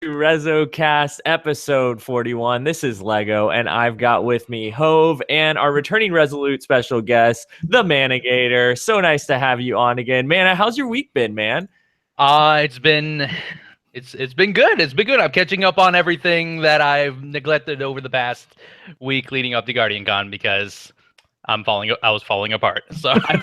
REZOcast episode 41. This is Lego, and I've got with me Hove and our returning Resolute special guest, the Managator. So nice to have you on again. Man, how's your week been, man? It's been good. It's been good. I'm catching up on everything that I've neglected over the past week leading up to Guardian Con because I was falling apart. So I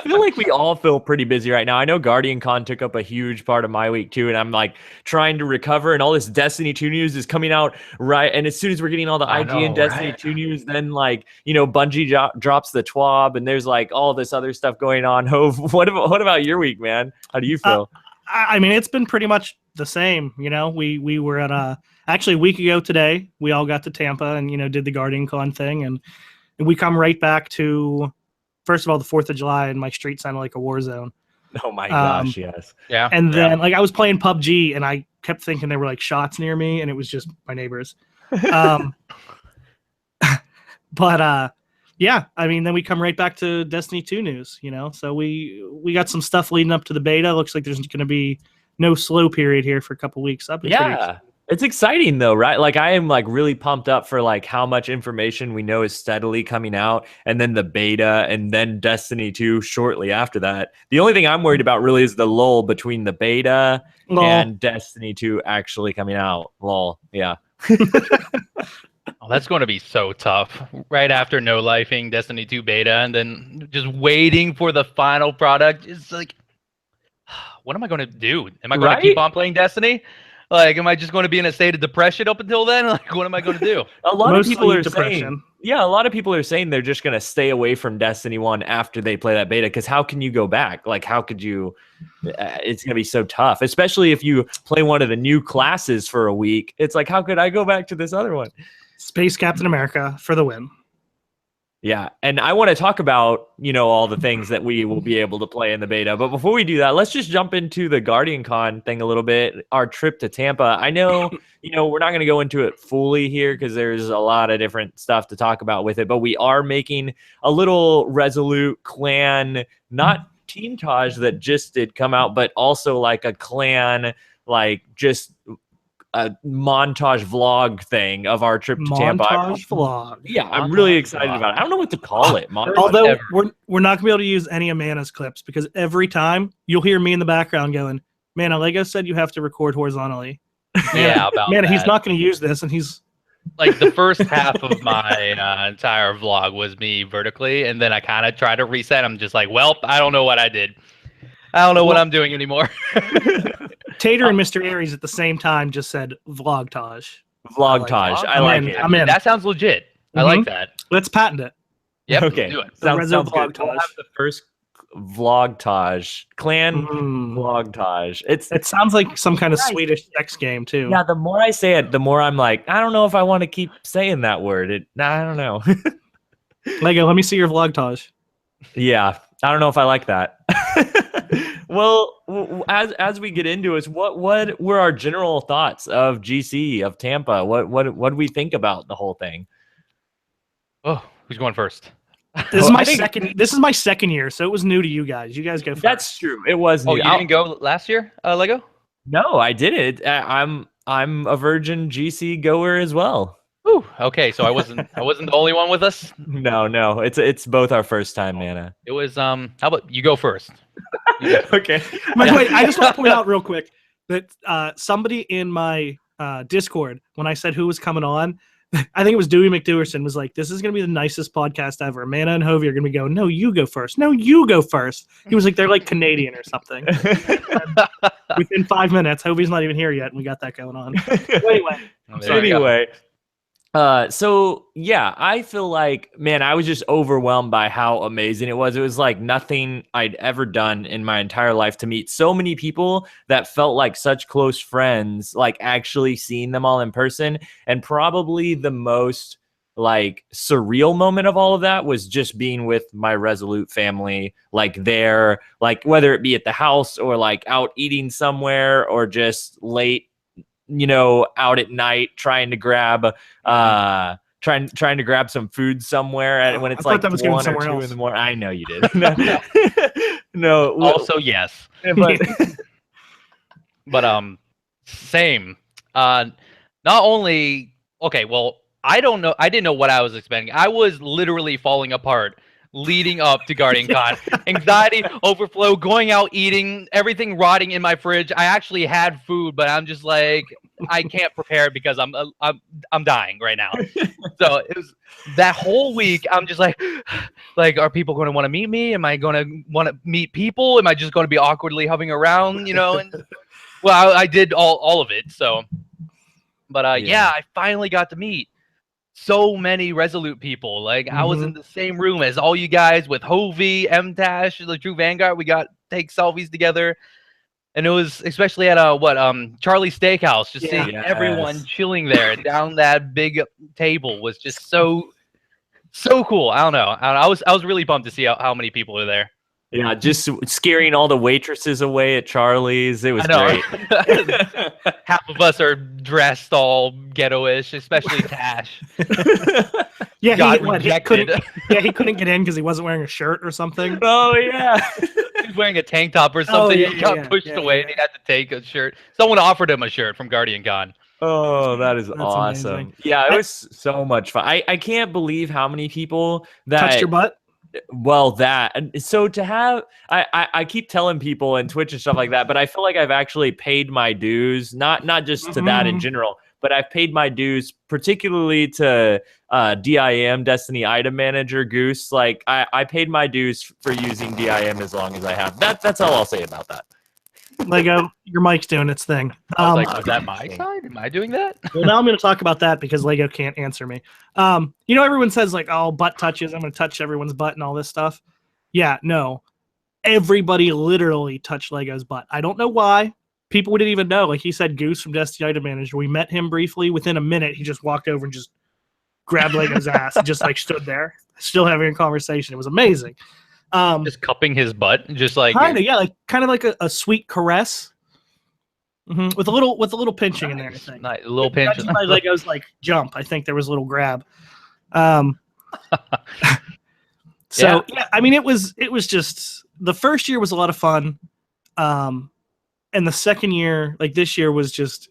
feel like we all feel pretty busy right now. I know Guardian Con took up a huge part of my week too, and I'm like trying to recover, and all this Destiny 2 news is coming out right. And as soon as we're getting all the IGN Destiny 2 news, then Bungie drops the TWAB, and there's like all this other stuff going on. Hove, what about your week, man? How do you feel? I mean, it's been pretty much the same. You know, we were at actually a week ago today. We all got to Tampa and did the Guardian Con thing, and we come right back to, first of all, the 4th of July, and my street sounded like a war zone. Oh my gosh, yes. Yeah. And then I was playing PUBG, and I kept thinking there were like shots near me, and it was just my neighbors. But yeah, I mean, then we come right back to Destiny 2 news, So we got some stuff leading up to the beta. Looks like there's going to be no slow period here for a couple weeks. Yeah. It's exciting though, right? Like I am like really pumped up for like how much information we know is steadily coming out, and then the beta, and then Destiny 2 shortly after that. The only thing I'm worried about really is the lull between the beta and Destiny 2 actually coming out. Lol. Yeah. Oh, that's going to be so tough. Right after no lifing Destiny 2 beta, and then just waiting for the final product. It's like, what am I going to do? Am I going to keep on playing Destiny? Like, am I just going to be in a state of depression up until then? Like, what am I going to do? A lot of people are saying they're just going to stay away from Destiny 1 after they play that beta, because how can you go back? Like, how could you? It's going to be so tough, especially if you play one of the new classes for a week. It's like, how could I go back to this other one? Space Captain America for the win. Yeah, and I want to talk about, all the things that we will be able to play in the beta. But before we do that, let's just jump into the Guardian Con thing a little bit, our trip to Tampa. I know, we're not going to go into it fully here because there's a lot of different stuff to talk about with it, but we are making a little Resolute clan, not Team Taj that just did come out, but also like a clan, like just a montage vlog thing of our trip to Tampa. Montage vlog. Yeah, I'm really excited about it. I don't know what to call it. Although we're not going to be able to use any of Mana's clips, because every time you'll hear me in the background going, Mana, Lego said you have to record horizontally. Yeah, about Mana, that. he's not going to use this, and he's... Like, the first half of my entire vlog was me vertically, and then I kind of tried to reset. I'm just like, well, I don't know what I did. I don't know what I'm doing anymore. Tater and Mr. Aries at the same time just said vlogtage. Vlogtage. I like it. I'm in. That sounds legit. I like that. Let's patent it. Yep. Okay. Do it. Sounds good. Vlogtage. We'll have the first vlogtage. Clan vlogtage. It sounds like some kind of Swedish sex game too. Yeah, the more I say it, the more I'm like, I don't know if I want to keep saying that word. I don't know. Lego, let me see your vlogtage. Yeah, I don't know if I like that. Well, as we get into it, what were our general thoughts of GC, of Tampa? What do we think about the whole thing? Oh, who's going first? This is my second year, so it was new to you guys. You guys go first. That's true. It was new. Oh, you didn't go last year, Lego? No, I didn't. I'm a virgin GC goer as well. Ooh, okay, so I wasn't the only one with us. No, it's both our first time, Mana. It was how about you go first? Okay. Wait, I just want to point out real quick that somebody in my Discord, when I said who was coming on, I think it was Dewey McDewerson, was like, "This is going to be the nicest podcast ever. Mana and Hovey are going to be going, no, you go first. No, you go first." He was like, they're like Canadian or something. Within 5 minutes, Hovey's not even here yet, and we got that going on. Anyway. So yeah, I feel like, man, I was just overwhelmed by how amazing it was. It was like nothing I'd ever done in my entire life, to meet so many people that felt like such close friends, like actually seeing them all in person. And probably the most like surreal moment of all of that was just being with my Resolute family, like there, like whether it be at the house or like out eating somewhere or just late, out at night trying to grab trying to grab some food somewhere at when it's like 1 or 2 in the morning. I know you did. No. Also, yes. But But same. Not only okay, well, I don't know. I didn't know what I was expecting. I was literally falling apart leading up to Guardian Con. Anxiety, overflow, going out eating, everything rotting in my fridge. I actually had food, but I'm just like, I can't prepare because I'm dying right now. So it was that whole week. I'm just like, are people going to want to meet me? Am I going to want to meet people? Am I just going to be awkwardly hovering around? And well, I did all of it. So, but yeah, I finally got to meet so many Resolute people. Like I was in the same room as all you guys with Hovey, MTash, the True Vanguard. We got take selfies together. And it was especially at Charlie's Steakhouse, just seeing everyone chilling there down that big table was just so cool. I don't know. I was really pumped to see how many people were there. Yeah, just scaring all the waitresses away at Charlie's. It was great. Half of us are dressed all ghetto-ish, especially Tash. Yeah, he couldn't get in because he wasn't wearing a shirt or something. Oh yeah. He's wearing a tank top or something. He got pushed away and he had to take a shirt. Someone offered him a shirt from Guardian Con. Oh, that's awesome. Amazing. Yeah, it was so much fun. I can't believe how many people that touched your butt. Well, so to have, I keep telling people in Twitch and stuff like that, but I feel like I've actually paid my dues, not just to that in general, but I've paid my dues, particularly to DIM, Destiny Item Manager, Goose. Like I paid my dues for using DIM as long as I have. That's all I'll say about that. Lego, your mic's doing its thing. Was that my side? Am I doing that? Well, now I'm going to talk about that because Lego can't answer me. Everyone says like, oh, butt touches. I'm going to touch everyone's butt and all this stuff. Yeah, no. Everybody literally touched Lego's butt. I don't know why. People didn't even know. Like he said, Goose from Destiny Item Manager. We met him briefly. Within a minute, he just walked over and just grabbed Lego's ass and just like stood there, still having a conversation. It was amazing. Just cupping his butt, just like kind of like a sweet caress, with a little pinching in there. I think a little pinch. My Lego's like jump. I think there was a little grab. So yeah, I mean it was just the first year was a lot of fun, and the second year, like this year, was just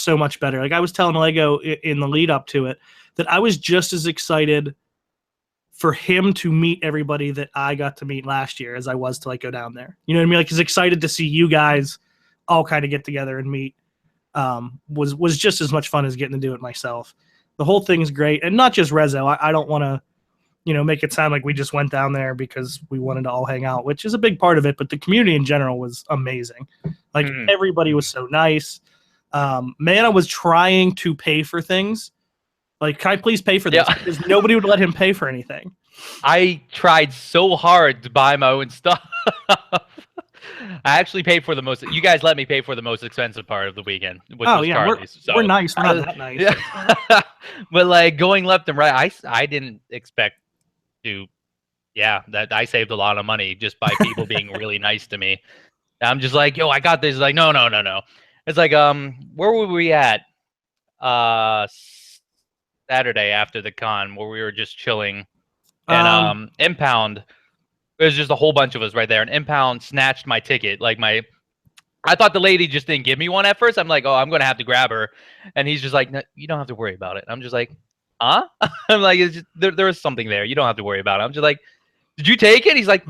so much better. Like I was telling Lego in the lead up to it that I was just as excited for him to meet everybody that I got to meet last year as I was to like go down there. You know what I mean? Like he's excited to see you guys all kind of get together and meet. Was just as much fun as getting to do it myself. The whole thing's great. And not just Rezo. I don't want to, make it sound like we just went down there because we wanted to all hang out, which is a big part of it. But the community in general was amazing. Like everybody was so nice. Mana was trying to pay for things. Like, can I please pay for this? Yeah. Because nobody would let him pay for anything. I tried so hard to buy my own stuff. I actually paid for the most. You guys let me pay for the most expensive part of the weekend. Which was Charlie's. We're nice. We're not that nice. Yeah. But like going left and right, I didn't expect to. Yeah, that I saved a lot of money just by people being really nice to me. I'm just like, yo, I got this. Like, no. It's like, where were we at? Saturday after the con where we were just chilling and Impound, there's just a whole bunch of us right there, and Impound snatched my ticket. Like I thought the lady just didn't give me one at first. I'm like, oh, I'm gonna have to grab her, and he's just like, no, you don't have to worry about it. I'm just like, huh? I'm like, it's just, there is something there, you don't have to worry about it. I'm just like, did you take it? He's like,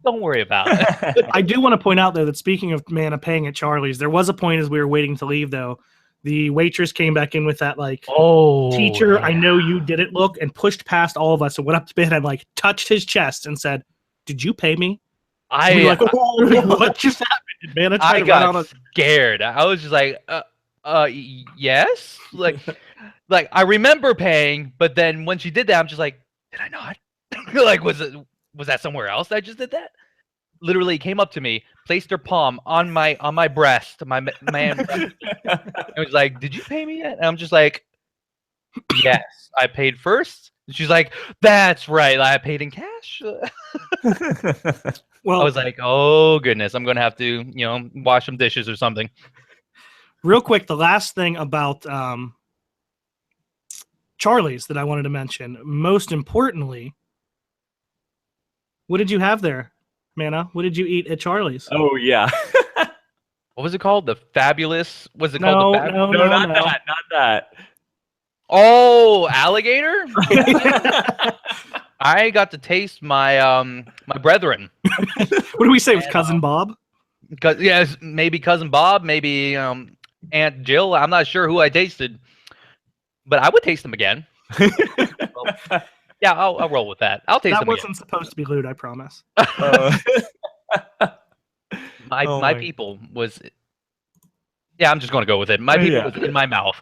don't worry about it. I do want to point out though that speaking of Mana paying at Charlie's, there was a point as we were waiting to leave though, the waitress came back in with that teacher, I know you didn't look, and pushed past all of us and went up to bed and like touched his chest and said, "Did you pay me?" What just happened, man? I got scared. I was just like, yes, like I remember paying, but then when she did that, I'm just like, did I not? Like, was that somewhere else that I just did that? Literally came up to me, placed her palm on my breast, my man breast. It was like, did you pay me yet? And I'm just like, yes, I paid first. And she's like, that's right, I paid in cash. Well, I was like, oh goodness, I'm gonna have to, wash some dishes or something. Real quick, the last thing about Charlie's that I wanted to mention, most importantly, what did you have there, Mana? What did you eat at Charlie's? Oh yeah. What was it called? The Fabulous? Was it No, called the Fabulous? no, not no. that, not that. Oh, alligator! I got to taste my my brethren. What do we say? It was And, Cousin Bob? Yes, maybe cousin Bob, maybe Aunt Jill. I'm not sure who I tasted, but I would taste them again. Yeah, I'll roll with that. I'll taste That them wasn't supposed to be lewd, I promise. again. My Oh my my- people was. Yeah, I'm just going to go with it. My people Yeah. was in my mouth.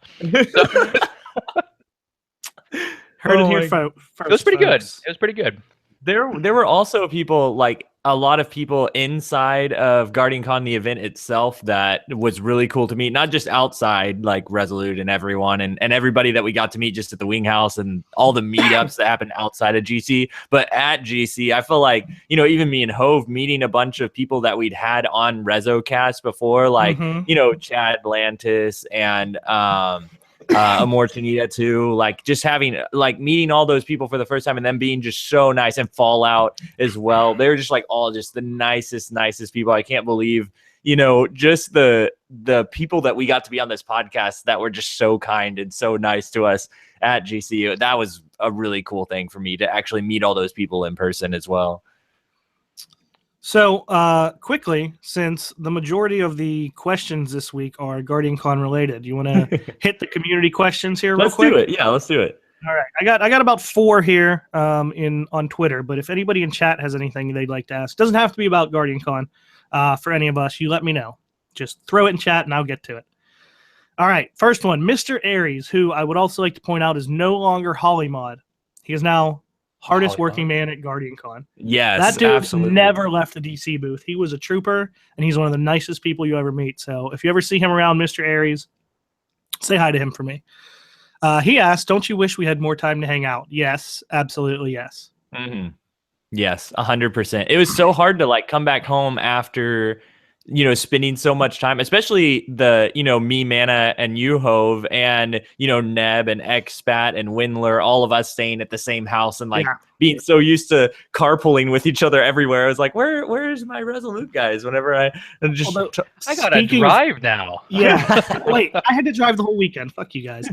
Heard Oh it here my- first. It was pretty good. folks. It was pretty good. There were also people, like a lot of people inside of Guardian Con, the event itself, that was really cool to meet. Not just outside, like Resolute and everyone and everybody that we got to meet just at the Wing House and all the meetups that happened outside of GC. But at GC, I feel like, you know, even me and Hove meeting a bunch of people that we'd had on REZOcast before, like, Mhm. you know, Chad Lantis and Amor Tanita too, like just having like meeting all those people for the first time and them being just so nice, and Fallout as well. They're just like all just the nicest people. I can't believe, you know, just the people that we got to be on this podcast that were just so kind and so nice to us at GCU. That was a really cool thing for me to actually meet all those people in person as well. So, quickly, since the majority of the questions this week are Guardian Con related, you want to hit the community questions here real Let's quick? do it. Yeah, let's do it. All right, I got about 4 here on Twitter, but if anybody in chat has anything they'd like to ask, doesn't have to be about Guardian Con for any of us, you let me know. Just throw it in chat and I'll get to it. All right, first one, Mr. Aries, who I would also like to point out is no longer Hollymod. He is now hardest working man at Guardian Con. Yes, That dude absolutely. never left the DC booth. He was a trooper, and he's one of the nicest people you ever meet. So if you ever see him around, Mr. Aries, say hi to him for me. He asked, don't you wish we had more time to hang out? Yes, absolutely yes. Mm-hmm. Yes, 100%. It was so hard to like come back home after, you know, spending so much time, especially the, you know, me, Mana, and you, Hove, and, you know, Neb and Expat and Windler, all of us staying at the same house and like being so used to carpooling with each other everywhere. I was like, where's my Resolute guys? Whenever I just I gotta drive now. Yeah. Wait, I had to drive the whole weekend. Fuck you guys.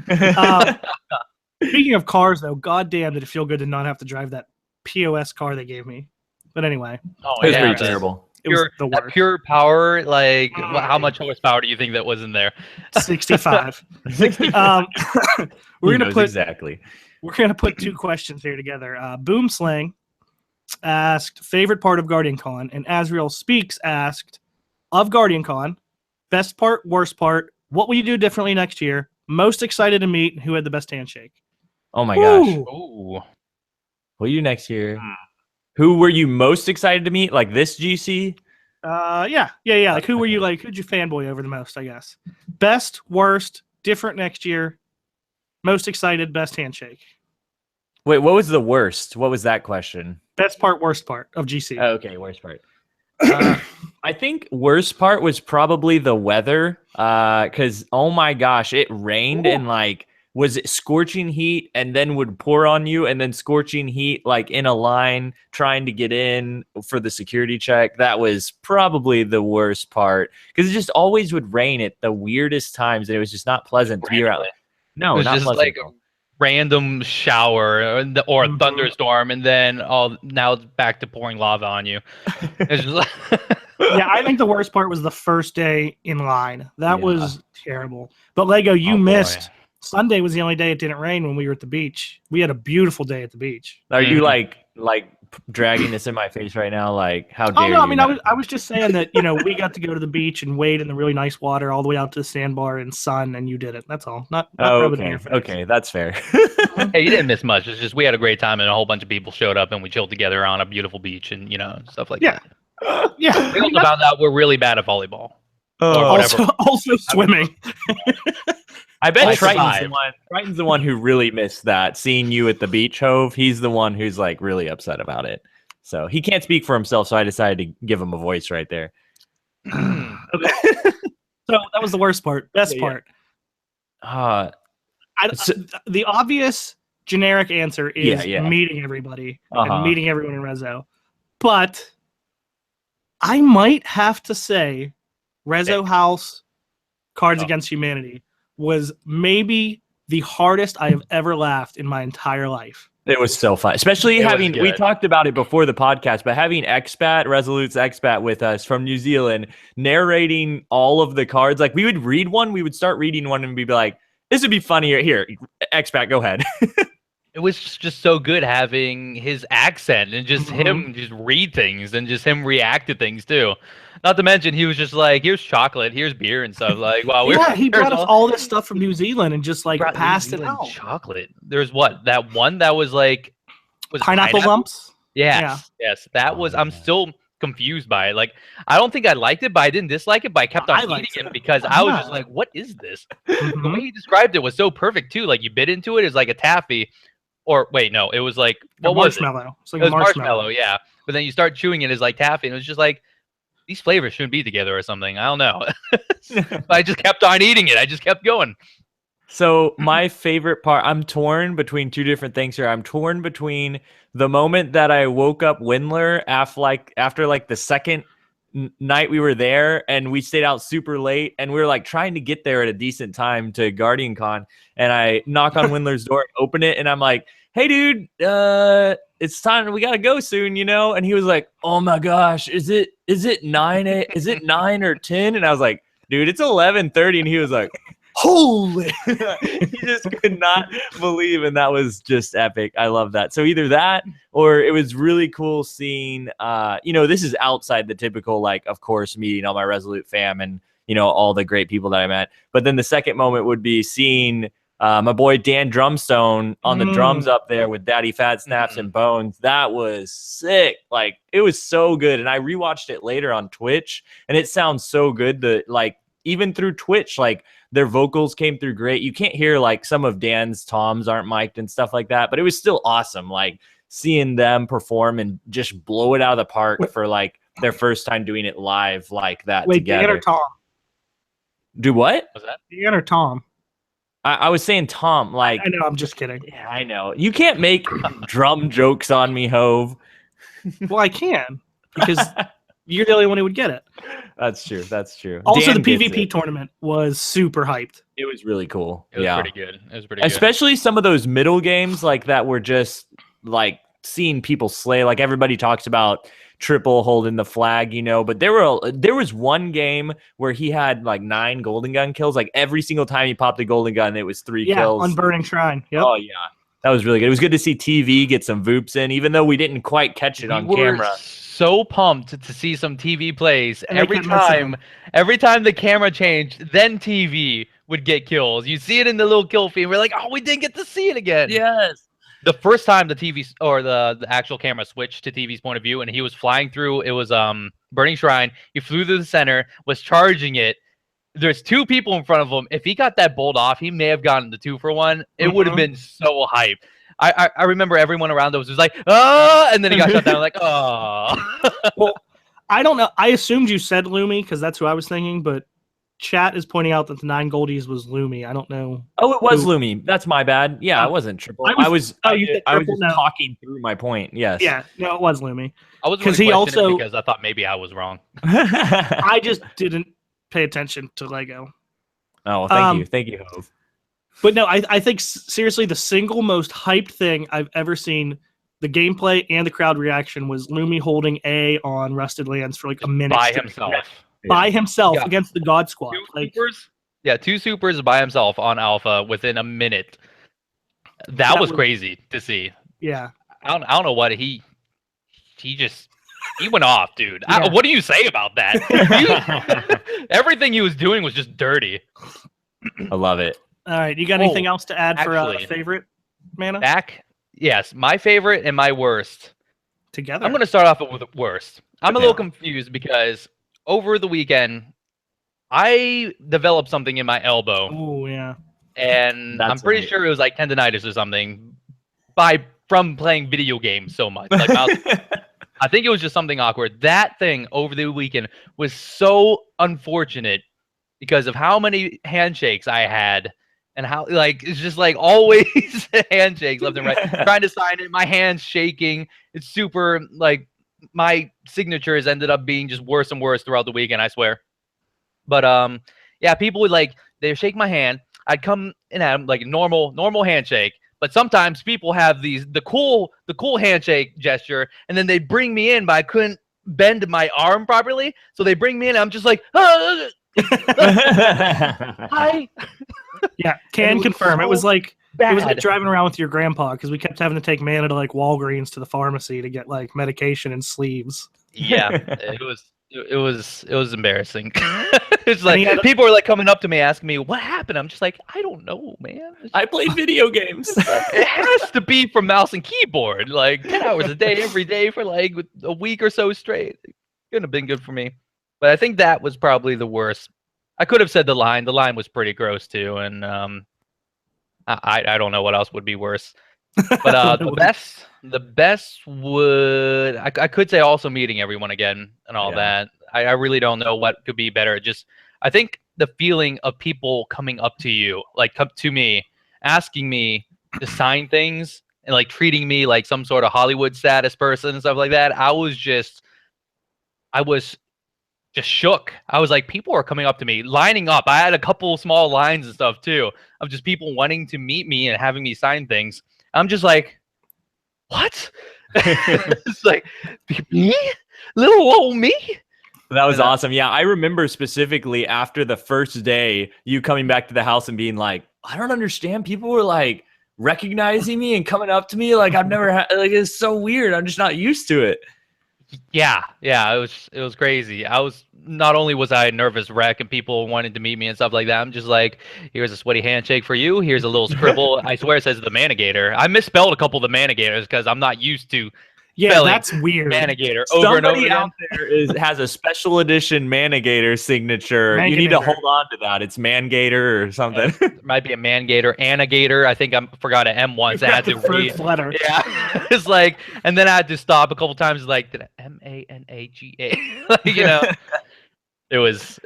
Speaking of cars, though, goddamn, did it feel good to not have to drive that POS car they gave me. But anyway, Oh, it was yeah, pretty the terrible. it was the that worst. pure power, like how much horsepower do you think that was in there? 65. We're He gonna knows put exactly. We're going to put 2 questions here together. Boomslang asked, favorite part of Guardian Con, and Azrael Speaks asked, of Guardian Con, best part, worst part, what will you do differently next year, most excited to meet, who had the best handshake? Oh my gosh. Ooh. Ooh. Will you next year? Who were you most excited to meet? Like this GC? Yeah. Like, who were you, like, who'd you fanboy over the most, I guess? Best, worst, different next year, most excited, best handshake. Wait, what was the worst? What was that question? Best part, worst part of GC. Okay, worst part. I think worst part was probably the weather. Because oh my gosh, it rained and like was it scorching heat and then would pour on you and then scorching heat like in a line trying to get in for the security check. That was probably the worst part because it just always would rain at the weirdest times and it was just not pleasant to be around. No, It was not just pleasant. like a random shower or a thunderstorm, and then now it's back to pouring lava on you. It's just like Yeah, I think the worst part was the first day in line. That Yeah. was terrible. But Lego, you Oh, boy. missed. Sunday was the only day it didn't rain when we were at the beach. We had a beautiful day at the beach. Are you Mhm. like dragging this in my face right now? Like how Oh dare no, I you mean not- I was just saying that, you know, we got to go to the beach and wade in the really nice water all the way out to the sandbar in sun, and you did it. That's all. Not Oh, rubbing it in okay. your face. Okay, that's fair. hey, you didn't miss much. It's just we had a great time, and a whole bunch of people showed up, and we chilled together on a beautiful beach, and stuff like Yeah. that. Yeah. We also found out we're really bad at volleyball. Oh, whatever. Also swimming. I bet I Triton's survived. Triton's the one who really missed that. Seeing you at the beach, Hove, he's the one who's like really upset about it. So he can't speak for himself, so I decided to give him a voice right there. Okay. So that was the worst part. Best Yeah. part. So- The obvious generic answer is Yeah. meeting everybody Uh-huh. and meeting everyone in Rezo. But I might have to say Rezo House, Cards Against Humanity was maybe the hardest I have ever laughed in my entire life. It was so fun, especially we talked about it before the podcast, but having Resolute's expat with us from New Zealand, narrating all of the cards. Like we would read one, we would start reading one and we'd be like, this would be funnier. Here, expat, go ahead. It was just so good having his accent and just him just read things and just him react to things too. Not to mention he was just like, here's chocolate, here's beer and stuff. Like, wow, he brought us all this stuff from New Zealand and just like passed it out. Chocolate. There's that one that was like pineapple lumps. Yes. That was. I'm still confused by it. Like, I don't think I liked it, but I didn't dislike it. But I kept on eating it because I was just like, what is this? The way he described it was so perfect too. Like you bit into it, it's like a taffy. Or wait, no, it was like what was it? Marshmallow. It was marshmallow, yeah. But then you start chewing it as like taffy, and it was just like these flavors shouldn't be together or something. I don't know. But I just kept on eating it. I just kept going. So my favorite part, I'm torn between two different things here. I'm torn between the moment that I woke up Windler after the second night we were there, and we stayed out super late, and we were like trying to get there at a decent time to Guardian Con, and I knock on Windler's door and open it, and I'm like, hey dude, it's time, we gotta go soon, you know? And he was like, oh my gosh, is it 9 or 10? And I was like, dude, it's 11:30. And he was like, holy, he just could not believe. And that was just epic. I love that. So either that, or it was really cool seeing, this is outside the typical, like, of course, meeting all my Resolute fam and, all the great people that I met. But then the second moment would be seeing my boy Dan Drumstone on the drums up there with Daddy Fat Snaps and Bones. That was sick. Like, it was so good. And I rewatched it later on Twitch, and it sounds so good that, like, even through Twitch, like, their vocals came through great. You can't hear, like, some of Dan's toms aren't mic'd and stuff like that, but it was still awesome, like, seeing them perform and just blow it out of the park for, like, their first time doing it live like that together. Dan or Tom? Do what? Was that Dan or Tom? I was saying Tom, like... I know, I'm just kidding. Yeah, I know. You can't make drum jokes on me, Hove. Well, I can, because you're the only one who would get it. That's true. Also, the PvP tournament was super hyped. It was really cool. It was pretty good. Especially some of those middle games like that were just, like, seeing people slay. Like, everybody talks about Triple holding the flag, but there was one game where he had like 9 golden gun kills. Like every single time he popped a golden gun, it was 3 kills on Burning Shrine. Yep. Oh yeah, that was really good. It was good to see TV get some Voops in, even though we didn't quite catch it on camera. So pumped to see some TV plays. And every time the camera changed, then TV would get kills. You see it in the little kill feed. We're like, oh, we didn't get to see it again. Yes. The first time the TV or the actual camera switched to TV's point of view, and he was flying through, it was Burning Shrine. He flew through the center, was charging it. There's 2 people in front of him. If he got that bolt off, he may have gotten the 2-for-1. It would have been so hype. I remember everyone around us was like, oh, and then he got shut down. Like, oh. Well, I don't know. I assumed you said Lumi because that's who I was thinking, but chat is pointing out that the 9 goldies was Lumi. I don't know. Oh, it was Lumi. That's my bad. Yeah, it wasn't Triple. I was just talking through my point. Yes. Yeah. No, it was Lumi. I was because I thought maybe I was wrong. I just didn't pay attention to Lego. Oh, well, thank you, Hove. But no, I think seriously the single most hyped thing I've ever seen, the gameplay and the crowd reaction, was Lumi holding A on Rusted Lands for like a minute by himself. By himself against the God Squad. 2 supers by himself on Alpha within a minute. That was crazy to see. Yeah. I don't know what he went off, dude. Yeah. What do you say about that? Everything he was doing was just dirty. I love it. All right, you got anything else to add for favorite, Mana? Yes, my favorite and my worst. Together. I'm going to start off with the worst. I'm a little confused because over the weekend, I developed something in my elbow. Oh, yeah. And I'm pretty sure it was like tendonitis or something from playing video games so much. Like, I think it was just something awkward. That thing over the weekend was so unfortunate because of how many handshakes I had and how, like, it's just like always handshakes left and right. Trying to sign it, my hand's shaking. It's super, like, my signatures ended up being just worse and worse throughout the weekend, I swear. But yeah, people would like they shake my hand. I'd come and have like normal handshake. But sometimes people have the cool handshake gesture, and then they bring me in, but I couldn't bend my arm properly, so they bring me in. I'm just like, hi. Yeah, can confirm. So it was like bad. driving around with your grandpa because we kept having to take Mana to like Walgreens to the pharmacy to get like medication and sleeves. Yeah, it was embarrassing. It's like people are like coming up to me asking me what happened. I'm just like, I don't know, man. I played video games. It has to be from mouse and keyboard, like 10 hours a day, every day for like a week or so straight. It couldn't have been good for me. But I think that was probably the worst. I could have said the line. The line was pretty gross too, and I don't know what else would be worse. But the best would I could say also meeting everyone again and all that. I really don't know what could be better. Just I think the feeling of people coming up to you, like come to me, asking me to sign things and like treating me like some sort of Hollywood status person and stuff like that. I was just shook. I was like, people are coming up to me, lining up. I had a couple small lines and stuff too of just people wanting to meet me and having me sign things. I'm just like, what? It's like, me? Little old me? That was awesome. Yeah, I remember specifically after the first day, you coming back to the house and being like, I don't understand. People were like recognizing me and coming up to me like I've never had. Like it's so weird. I'm just not used to it. Yeah, it was crazy. Not only was I a nervous wreck and people wanted to meet me and stuff like that, I'm just like, here's a sweaty handshake for you. Here's a little scribble. I swear it says the Managator. I misspelled a couple of the Manigators because I'm not used to that's weird. Managator over and over Somebody again. out there has a special edition Managator signature. You need to hold on to that. It's Mangator or something. It might be a Mangator, Anagator. I think I forgot an M once. I had to read. Letter. Yeah, it's like, and then I had to stop a couple times. Like, did I Managa? Like, you know, it was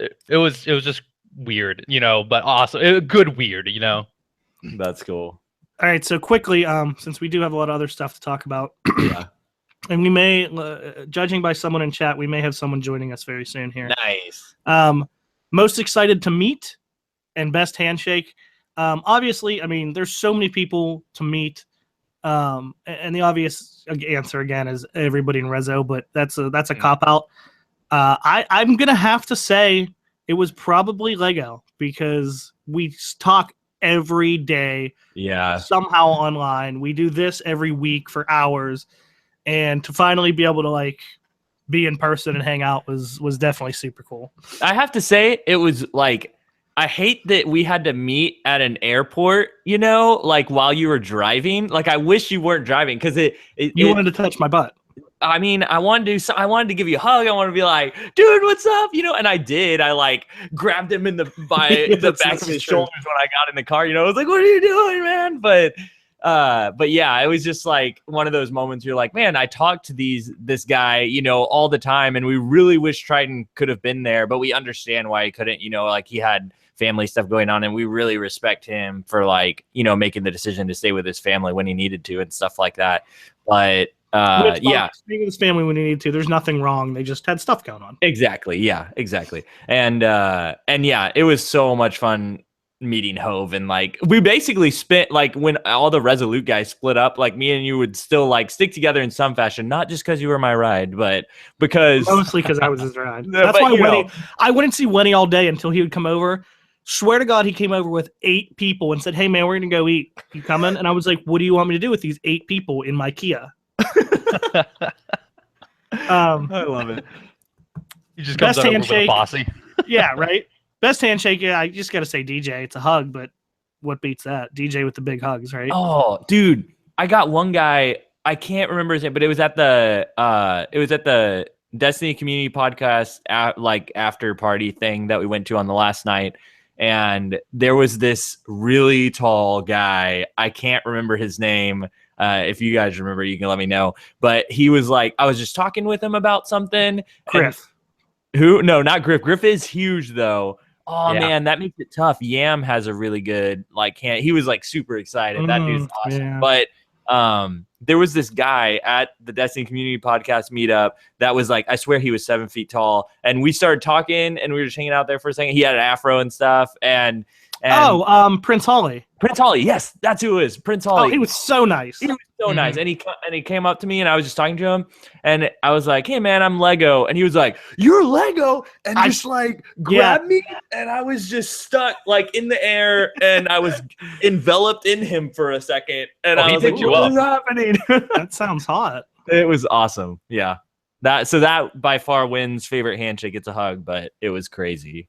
just weird, you know, but awesome. Good weird, you know. That's cool. All right, so quickly, since we do have a lot of other stuff to talk about, Yeah. and we may, judging by someone in chat, we may have someone joining us very soon here. Nice. Most excited to meet and best handshake. Obviously, I mean, there's so many people to meet. And the obvious answer again is everybody in Rezo, but that's a cop out. I'm gonna have to say it was probably Lego because we talk every day. Yeah. Somehow online. We do this every week for hours. And to finally be able to like be in person and hang out was definitely super cool. I have to say it was like, I hate that we had to meet at an airport, you know, like while you were driving. Like I wish you weren't driving because you wanted to touch my butt. I mean, I wanted to give you a hug. I wanted to be like, dude, what's up? You know, and I did. I like grabbed him in the back of his shoulders when I got in the car. You know, I was like, what are you doing, man? But yeah, it was just like one of those moments you're like, man, I talked to this guy, you know, all the time, and we really wish Triton could have been there, but we understand why he couldn't, you know, like he had family stuff going on, and we really respect him for like, you know, making the decision to stay with his family when he needed to and stuff like that. But yeah, staying with his family when he needed to. There's nothing wrong. They just had stuff going on. Exactly. Yeah, exactly. And yeah, it was so much fun meeting Hove, and like we basically spent like when all the Resolute guys split up, like me and you would still like stick together in some fashion, not just because you were my ride, but because mostly because I was his ride. That's why I wouldn't see Wenny all day until he would come over. Swear to God, he came over with 8 people and said, "Hey man, we're gonna go eat. You coming?" And I was like, "What do you want me to do with these 8 people in my Kia?" I love it. He just comes over with a posse. Yeah, right. Best handshake. Yeah, I just gotta say DJ. It's a hug, but what beats that? DJ with the big hugs, right? Oh, dude, I got one guy. I can't remember his name, but it was at the Destiny Community Podcast like after party thing that we went to on the last night, and there was this really tall guy. I can't remember his name. If you guys remember, you can let me know. But he was like, I was just talking with him about something. Griff. Who? No, not Griff. Griff is huge though. Oh yeah. Man, that makes it tough. Yam has a really good like hand. He was like super excited. That dude's awesome. Yeah. But there was this guy at the Destiny Community Podcast meetup that was like, I swear he was 7 feet tall. And we started talking and we were just hanging out there for a second. He had an afro and stuff. And Prince Holly. Prince Holly, yes, that's who it is. Prince Holly. Oh, he was so nice. He was so nice. And he came up to me and I was just talking to him and I was like, hey man, I'm Lego. And he was like, you're Lego? And just like grabbed me and I was just stuck like in the air and I was enveloped in him for a second. And I was like, what's happening? That sounds hot. It was awesome. Yeah. That by far wins favorite handshake. It's a hug, but it was crazy.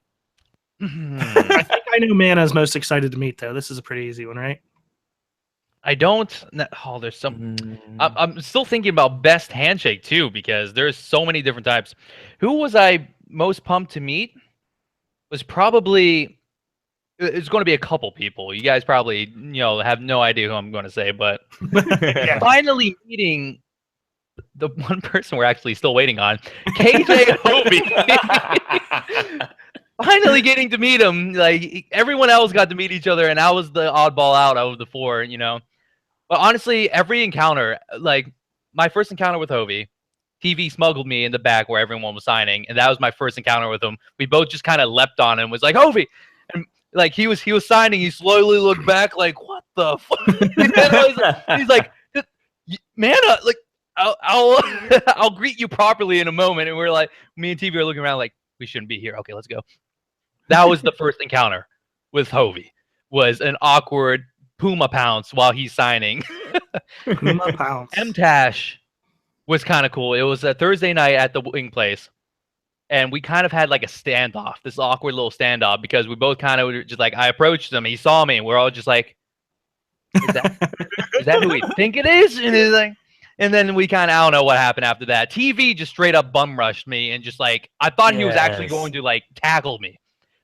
I think I know Mana's most excited to meet though. This is a pretty easy one, right? I don't. Oh, there's some. I'm still thinking about best handshake too because there's so many different types. Who was I most pumped to meet? Was probably. It's going to be a couple people. You guys probably have no idea who I'm going to say, but finally meeting the one person we're actually still waiting on, KJ Hobie. Finally getting to meet him. Like everyone else got to meet each other, and I was the oddball out of the four, But honestly, every encounter, like my first encounter with Hobie, TV smuggled me in the back where everyone was signing, and that was my first encounter with him. We both just kind of leapt on him and was like, Hobie! And like he was signing, he slowly looked back like, what the fuck? He's like, man, like I'll greet you properly in a moment. And we're like, me and TV are looking around like, we shouldn't be here. Okay, let's go. That was the first encounter with Hobie. Was an awkward Puma pounce while he's signing. Puma pounce. M-Tash was kind of cool. It was a Thursday night at the wing place. And we kind of had like a standoff, this awkward little standoff, because we both kind of were just like, I approached him, he saw me, and we're all just like, is that who we think it is? And he's like, and then we kind of, I don't know what happened after that. TV just straight up bum rushed me and just like, I thought he was actually going to like tackle me,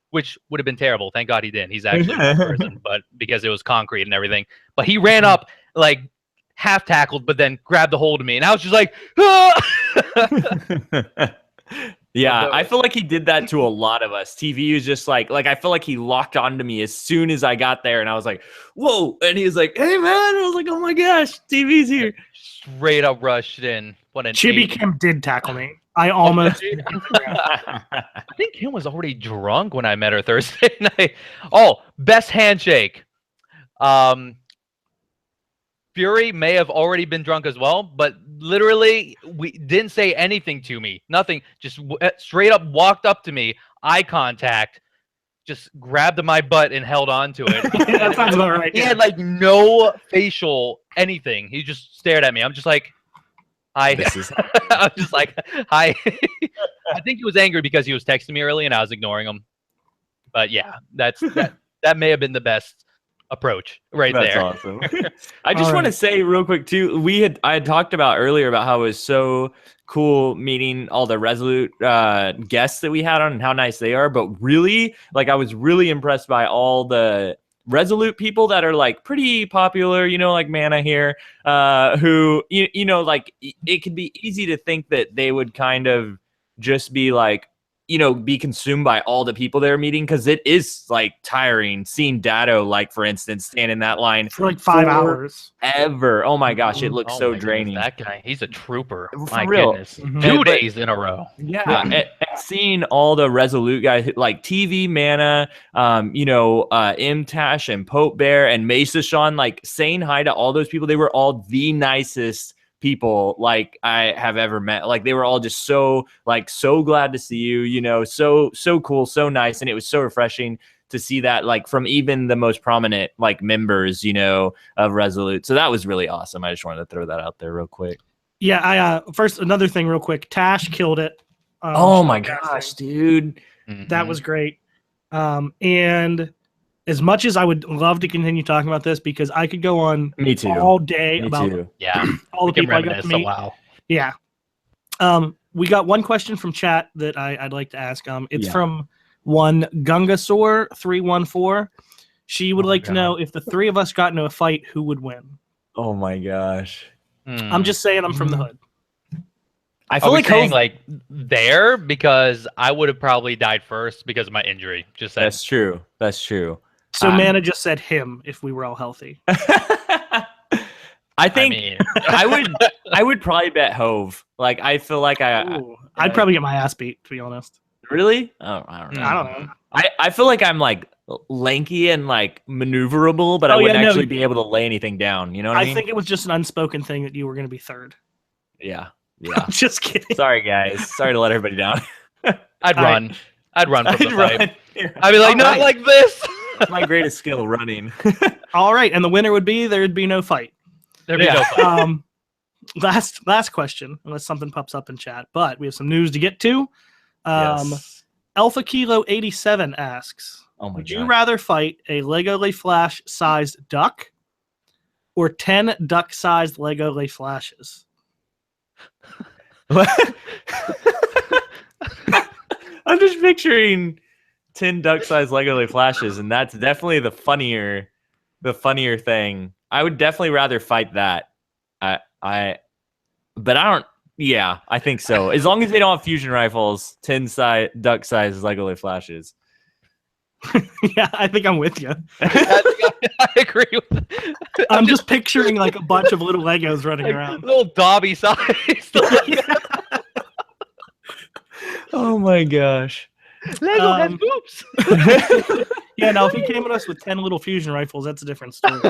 which would have been terrible. Thank God he didn't. He's actually a person, but because it was concrete and everything. But he ran up, like half tackled, but then grabbed a hold of me. And I was just like, ah! Yeah, I feel like he did that to a lot of us. TV was just like I feel like he locked onto me as soon as I got there, and I was like, "Whoa!" And he was like, "Hey, man!" I was like, "Oh my gosh, TV's here!" Straight up rushed in. What an Chibi Kim did tackle me. I almost. I think Kim was already drunk when I met her Thursday night. Oh, best handshake. Fury may have already been drunk as well, but literally we didn't say anything to me. Nothing. Just straight up walked up to me, eye contact, just grabbed my butt and held on to it. That sounds about right. He had like no facial anything. He just stared at me. I'm just like, hi. I'm just like, hi. I think he was angry because he was texting me early and I was ignoring him. But yeah, that may have been the best approach there. That's awesome. I just want to say real quick too, I had talked about earlier about how it was so cool meeting all the Resolute guests that we had on and how nice they are, but really, like, I was really impressed by all the Resolute people that are like pretty popular, like Mana here, who like it could be easy to think that they would kind of just be like, be consumed by all the people they're meeting, because it is like tiring seeing Datto, like for instance, stand in that line for like 5 hours. Ever. Oh my gosh, it looks so draining. That guy, he's a trooper. For my real. Goodness. 2 days in a row. Yeah. And seeing all the Resolute guys like TV, Mana, M-Tash and Pope Bear and Mesa Sean, like saying hi to all those people. They were all the nicest people like I have ever met. Like they were all just so glad to see you, so cool, so nice. And it was so refreshing to see that, like, from even the most prominent like members, of Resolute. So that was really awesome. I just wanted to throw that out there real quick. Yeah, I first another thing real quick. Tash killed it. Oh my gosh, dude. That was great. And as much as I would love to continue talking about this, because I could go on all day about all the people I got to meet. Yeah. We got one question from chat that I'd like to ask. It's from one Gungasaur 314. She would like to know, if the three of us got into a fight, who would win? Oh my gosh. I'm just saying, I'm from the hood. I feel like there, because I would have probably died first because of my injury. Just saying. That's true. So Mana just said him if we were all healthy. I think mean, I would probably bet Hove. Like I feel like I'd probably get my ass beat, to be honest. really? Oh, I don't know. I don't know. I feel like I'm like lanky and like maneuverable, but I wouldn't actually be able to lay anything down. You know what I mean? I think it was just an unspoken thing that you were going to be third. Yeah. Just kidding. Sorry, guys. Sorry to let everybody down. I'd run. I'd run from the fight. Yeah. I'd be like, not like this. That's my greatest skill, running. All right, and the winner would be there'd be no fight. There'd be no fight. Last question, unless something pops up in chat. But we have some news to get to. Yes. Alpha Kilo 87 asks, Oh my would God. you rather fight a Lego Flash sized duck or 10 duck sized Lego Flashes? I'm just picturing 10 duck-sized Lego flashes, and that's definitely the funnier thing. I would definitely rather fight that. But I don't. Yeah, I think so. As long as they don't have fusion rifles, 10 duck-sized Lego flashes. Yeah, I think I'm with you. I agree with. I'm just picturing like a bunch of little Legos running around. Little Dobby size. Oh my gosh. Lego has boobs. Yeah, now if he came at us with 10 little fusion rifles, that's a different story.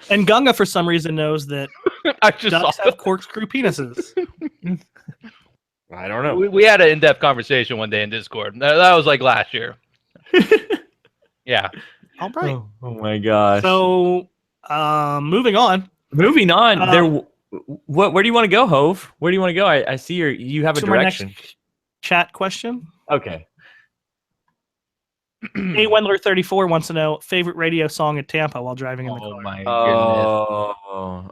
And Gunga, for some reason, knows that I just ducks saw have corkscrew penises. I don't know. we had an in-depth conversation one day in Discord. That was like last year. Yeah. All right. Oh my gosh. So, moving on. Moving on. Where do you want to go, Hove? Where do you want to go? I see you have a To direction. my next chat question. Okay. A Wendler 34 wants to know favorite radio song at Tampa while driving in the car. Oh my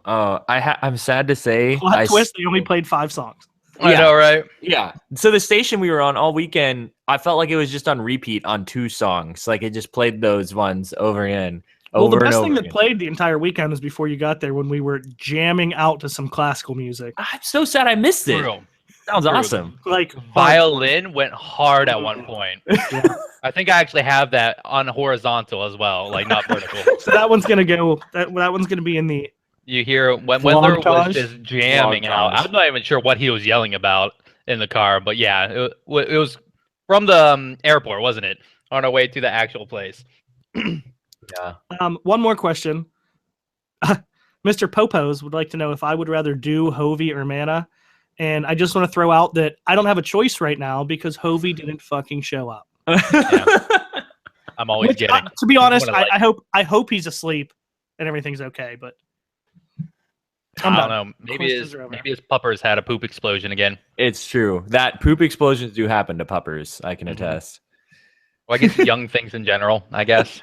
goodness. I'm sad to say. Plot twist, they only played 5 songs. I know, right? Yeah. So the station we were on all weekend, I felt like it was just on repeat on 2 songs. Like it just played those ones over and over. Well, the best and thing over that played the entire weekend was before you got there when we were jamming out to some classical music. I'm so sad I missed it. True. Sounds awesome. Like Violin went hard at one point. Yeah. I think I actually have that on horizontal as well, like not vertical. So that one's gonna go. That one's gonna be in the. You hear when Wendler Montage? was just jamming out. Montage. I'm not even sure what he was yelling about in the car, but yeah, it was from the airport, wasn't it? On our way to the actual place. Yeah. One more question. Mr. Popos would like to know if I would rather do Hovey or Mana. And I just want to throw out that I don't have a choice right now because Hovey didn't fucking show up. I'm always Which, getting. to be honest, what I like. I hope he's asleep and everything's okay. But I I'm don't done. know. Maybe Questions his are over. puppers had a poop explosion again. It's true. That poop explosions do happen to puppers. I can attest. Well, I guess young things in general, I guess.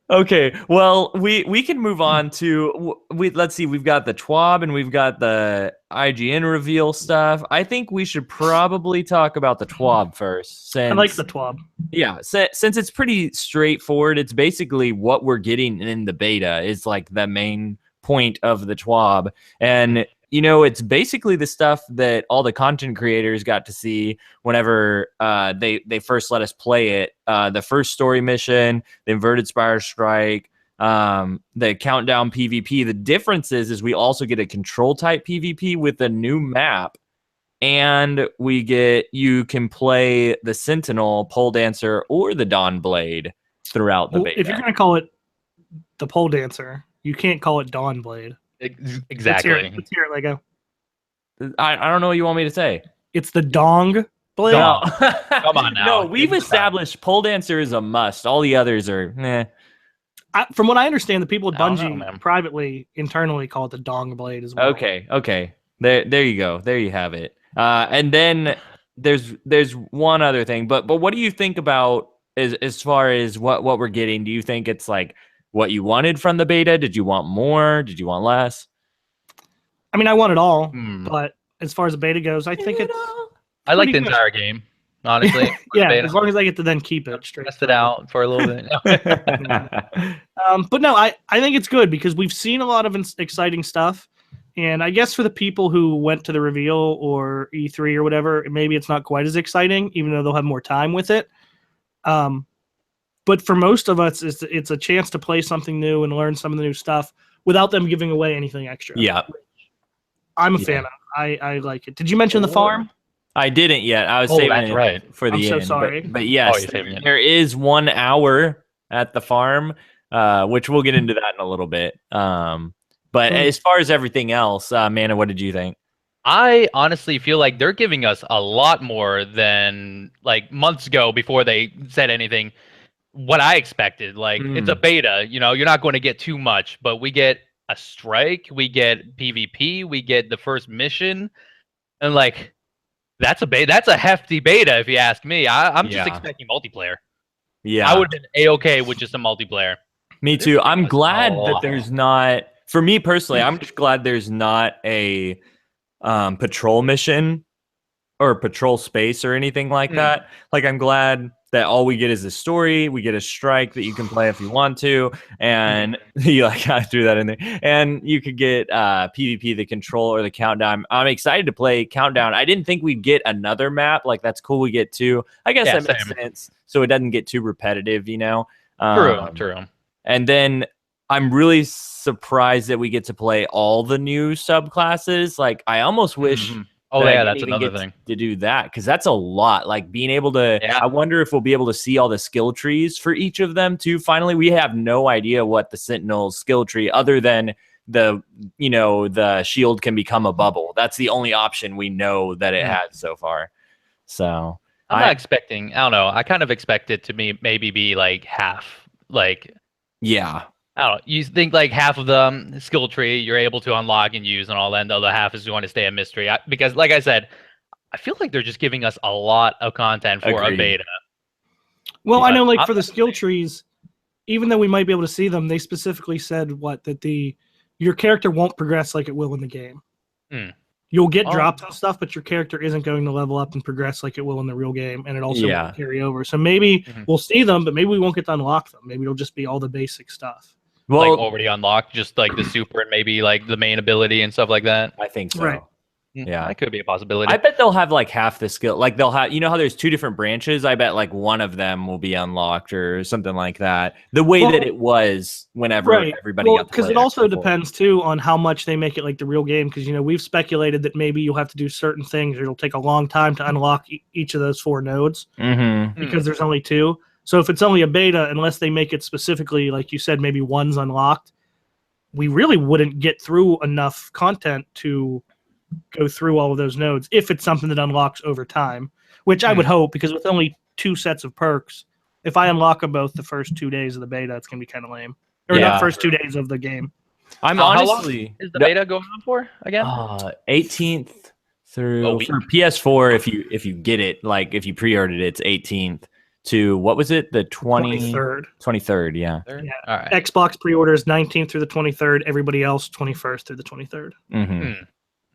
Okay, well, we can move on to let's see. We've got the TWAB and we've got the IGN reveal stuff. I think we should probably talk about the TWAB first. Since, I like the TWAB. Yeah, since it's pretty straightforward. It's basically what we're getting in the beta is like the main point of the TWAB, and it's basically the stuff that all the content creators got to see whenever they first let us play it. The first story mission, the inverted spire strike, the countdown PvP. The difference is we also get a control type PvP with a new map, and you can play the Sentinel, Pole Dancer, or the Dawn Blade throughout the beta. If you're gonna call it the Pole Dancer, you can't call it Dawn Blade. Exactly. Let's hear it, Lego. I don't know what you want me to say. It's the Dong Blade. No. Come on now. No, we've Give it established Pole Dancer is a must. All the others are From what I understand, the people at I don't know, Bungie man. privately, internally call it the Dong Blade as well. Okay. There you go. There you have it. And then there's one other thing, but what do you think about as far as what we're getting? Do you think it's like what you wanted from the beta? Did you want more? Did you want less? I mean, I want it all, Hmm. but as far as the beta goes, I think it's I like the pretty good. entire game, honestly. yeah. Beta. As long as I get to then keep it straight. Test it out for a little bit. But no, I think it's good because we've seen a lot of exciting stuff. And I guess for the people who went to the reveal or E3 or whatever, maybe it's not quite as exciting, even though they'll have more time with it. But for most of us, it's a chance to play something new and learn some of the new stuff without them giving away anything extra. Yeah. I'm a fan of. I like it. Did you mention the farm? I didn't yet. I was Oh, saving that's it right. for the I'm so end. sorry. But yes, you're saving it. there is 1 hour at the farm, which we'll get into that in a little bit. But as far as everything else, Mana, what did you think? I honestly feel like they're giving us a lot more than like months ago before they said anything. What I expected, like it's a beta, you know, you're not going to get too much, but we get a strike, we get PvP, we get the first mission, and like that's a hefty beta if you ask me. I'm just expecting multiplayer. Yeah, I would have been A-okay with just a multiplayer. Me too. I'm glad that there's not. For me personally, I'm just glad there's not a patrol mission or patrol space or anything like that. Like, I'm glad that all we get is a story. We get a strike that you can play if you want to, and you like I threw that in there. And you could get PvP, the control, or the countdown. I'm excited to play countdown. I didn't think we'd get another map. Like, that's cool. We get 2. I guess that makes sense. So it doesn't get too repetitive, you know. True. And then I'm really surprised that we get to play all the new subclasses. Like, I almost wish. Oh yeah, that's another thing to do that, because that's a lot. Like, being able to. Yeah. I wonder if we'll be able to see all the skill trees for each of them too. Finally, we have no idea what the Sentinel's skill tree, other than the shield can become a bubble. That's the only option we know that it has so far. So I'm not expecting. I don't know. I kind of expect it to maybe be like half. Like, yeah. I don't know. You think like half of the skill tree you're able to unlock and use and all that, and the other half is going to stay a mystery. Because, like I said, I feel like they're just giving us a lot of content for a beta. Well, I know, like, for the skill trees, even though we might be able to see them, they specifically said that your character won't progress like it will in the game. You'll get drops and stuff, but your character isn't going to level up and progress like it will in the real game, and it also won't carry over. So maybe we'll see them, but maybe we won't get to unlock them. Maybe it'll just be all the basic stuff. Well, like already unlocked, just like the super and maybe like the main ability and stuff like that. I think so. Right. Yeah, that could be a possibility. I bet they'll have like half the skill. Like, they'll have, how there's 2 different branches. I bet like one of them will be unlocked or something like that. The way that it was whenever everybody got to play. Because it also depends too on how much they make it like the real game. Because we've speculated that maybe you'll have to do certain things, or it'll take a long time to unlock each of those 4 nodes because there's only 2. So if it's only a beta, unless they make it specifically, like you said, maybe one's unlocked, we really wouldn't get through enough content to go through all of those nodes if it's something that unlocks over time, which I would hope, because with only 2 sets of perks, if I unlock them both the first 2 days of the beta, it's going to be kind of lame. Or not first 2 days of the game. I'm honestly... How long is the beta going on for again? 18th through... For PS4, if you get it, like if you pre-ordered it, it's 18th. To what was it? The 23rd. 23rd, yeah. All right. Xbox pre-orders 19th through the 23rd. Everybody else 21st through the 23rd.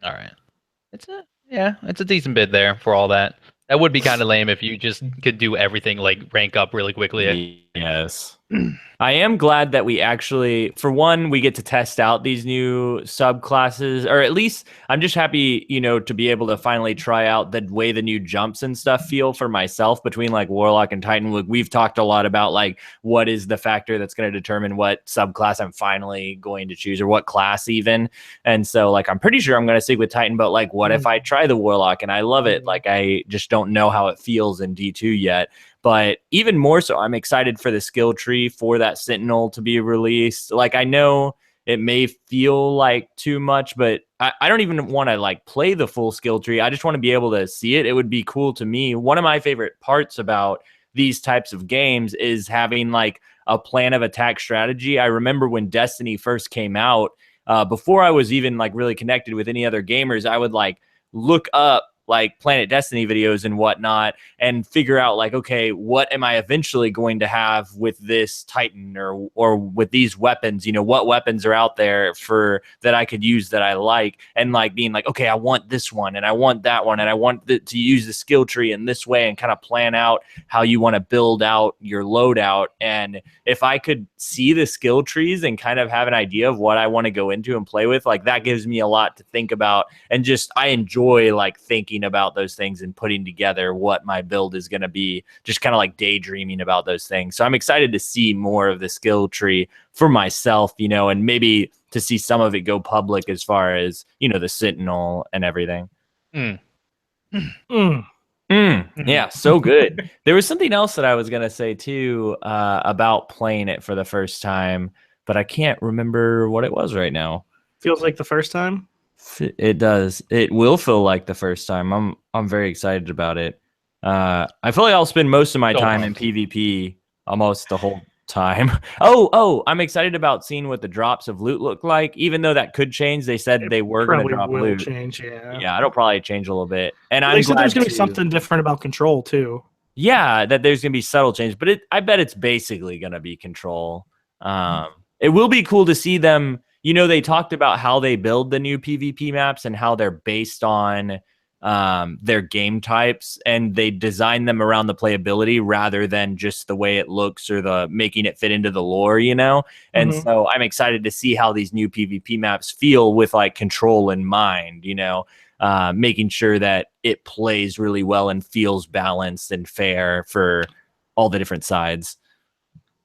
All right. It's a decent bid there for all that. That would be kind of lame if you just could do everything like rank up really quickly. Yes. I am glad that we actually, for one, we get to test out these new subclasses, or at least I'm just happy, to be able to finally try out the way the new jumps and stuff feel for myself between like Warlock and Titan. We've talked a lot about like what is the factor that's going to determine what subclass I'm finally going to choose, or what class even. And so like, I'm pretty sure I'm going to stick with Titan, but like, what if I try the Warlock and I love it? Like, I just don't know how it feels in D2 yet. But even more so, I'm excited for the skill tree for that Sentinel to be released. Like, I know it may feel like too much, but I don't even want to like play the full skill tree. I just want to be able to see it. It would be cool to me. One of my favorite parts about these types of games is having like a plan of attack strategy. I remember when Destiny first came out, before I was even like really connected with any other gamers, I would like look up like Planet Destiny videos and whatnot, and figure out like, okay, what am I eventually going to have with this Titan or with these weapons? What weapons are out there for that I could use that I like, and like being like, okay, I want this one and I want that one, and I want to use the skill tree in this way, and kind of plan out how you want to build out your loadout. And if I could see the skill trees and kind of have an idea of what I want to go into and play with, like that gives me a lot to think about, and just I enjoy like thinking thinking about those things and putting together what my build is going to be, just kind of like daydreaming about those things. So I'm excited to see more of the skill tree for myself, and maybe to see some of it go public as far as, the Sentinel and everything. Yeah, so good. There was something else that I was going to say too about playing it for the first time, but I can't remember what it was right now. Feels like the first time? It does. It will feel like the first time. I'm very excited about it. I feel like I'll spend most of my time in PvP almost the whole time. Oh, I'm excited about seeing what the drops of loot look like, even though that could change. They said they were going to drop loot. Change, yeah. Yeah, it'll probably change a little bit. And they said there's going to be something different about control too. Yeah, that there's going to be subtle change, but I bet it's basically going to be control. It will be cool to see them. They talked about how they build the new PvP maps and how they're based on their game types, and they design them around the playability rather than just the way it looks or the making it fit into the lore, And so I'm excited to see how these new PvP maps feel with like control in mind, making sure that it plays really well and feels balanced and fair for all the different sides.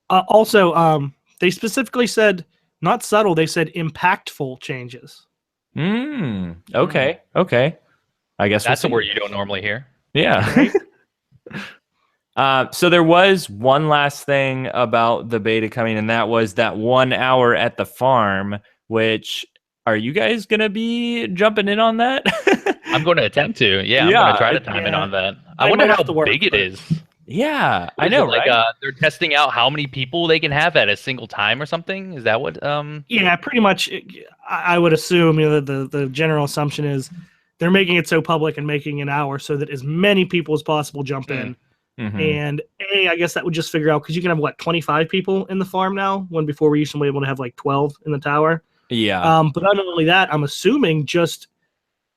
Also, they specifically said not subtle, they said impactful changes. Okay. I guess that's a word you don't normally hear. Yeah. So there was one last thing about the beta coming, and that was that 1 hour at the farm, which are you guys going to be jumping in on that? I'm going to attempt to. Yeah, I'm going to try to time in on that. I wonder how big it is. Yeah, I know, right? They're testing out how many people they can have at a single time or something. Is that what? Yeah, pretty much. I would assume the general assumption is they're making it so public and making an hour so that as many people as possible jump in. And I guess that would just figure out, because you can have 25 people in the farm now, when before we used to be able to have 12 in the tower. Yeah. But not only that, I'm assuming just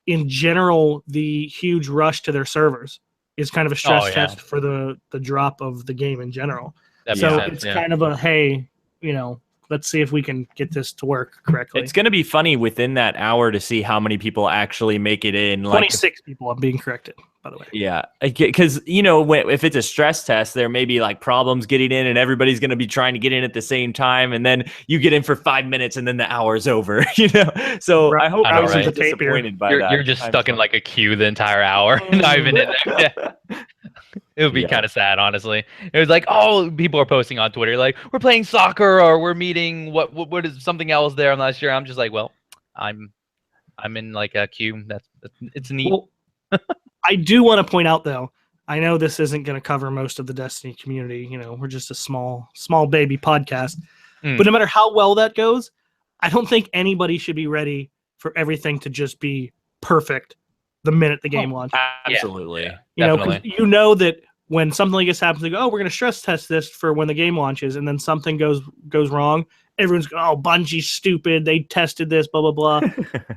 in general the huge rush to their servers is kind of a stress test for the drop of the game in general. It's kind of a, hey, let's see if we can get this to work correctly. It's going to be funny within that hour to see how many people actually make it in. 26 people, I'm being corrected, by the way. Yeah, because, if it's a stress test, there may be problems getting in and everybody's going to be trying to get in at the same time. And then you get in for 5 minutes and then the hour's over, So right. I hope I wasn't disappointed by that. You're just stuck in a queue the entire hour, not even in there. Yeah. It would be kind of sad, honestly. It was people are posting on Twitter, we're playing soccer or we're meeting what is something else there. I'm not sure. I'm just well, I'm in a queue. It's neat. Well, I do want to point out though, I know this isn't going to cover most of the Destiny community. We're just a small baby podcast. But no matter how well that goes, I don't think anybody should be ready for everything to just be perfect the minute the game launches. Absolutely. Yeah. Because that when something like this happens, they go, we're going to stress test this for when the game launches, and then something goes wrong. Everyone's going, Bungie's stupid. They tested this, blah, blah, blah.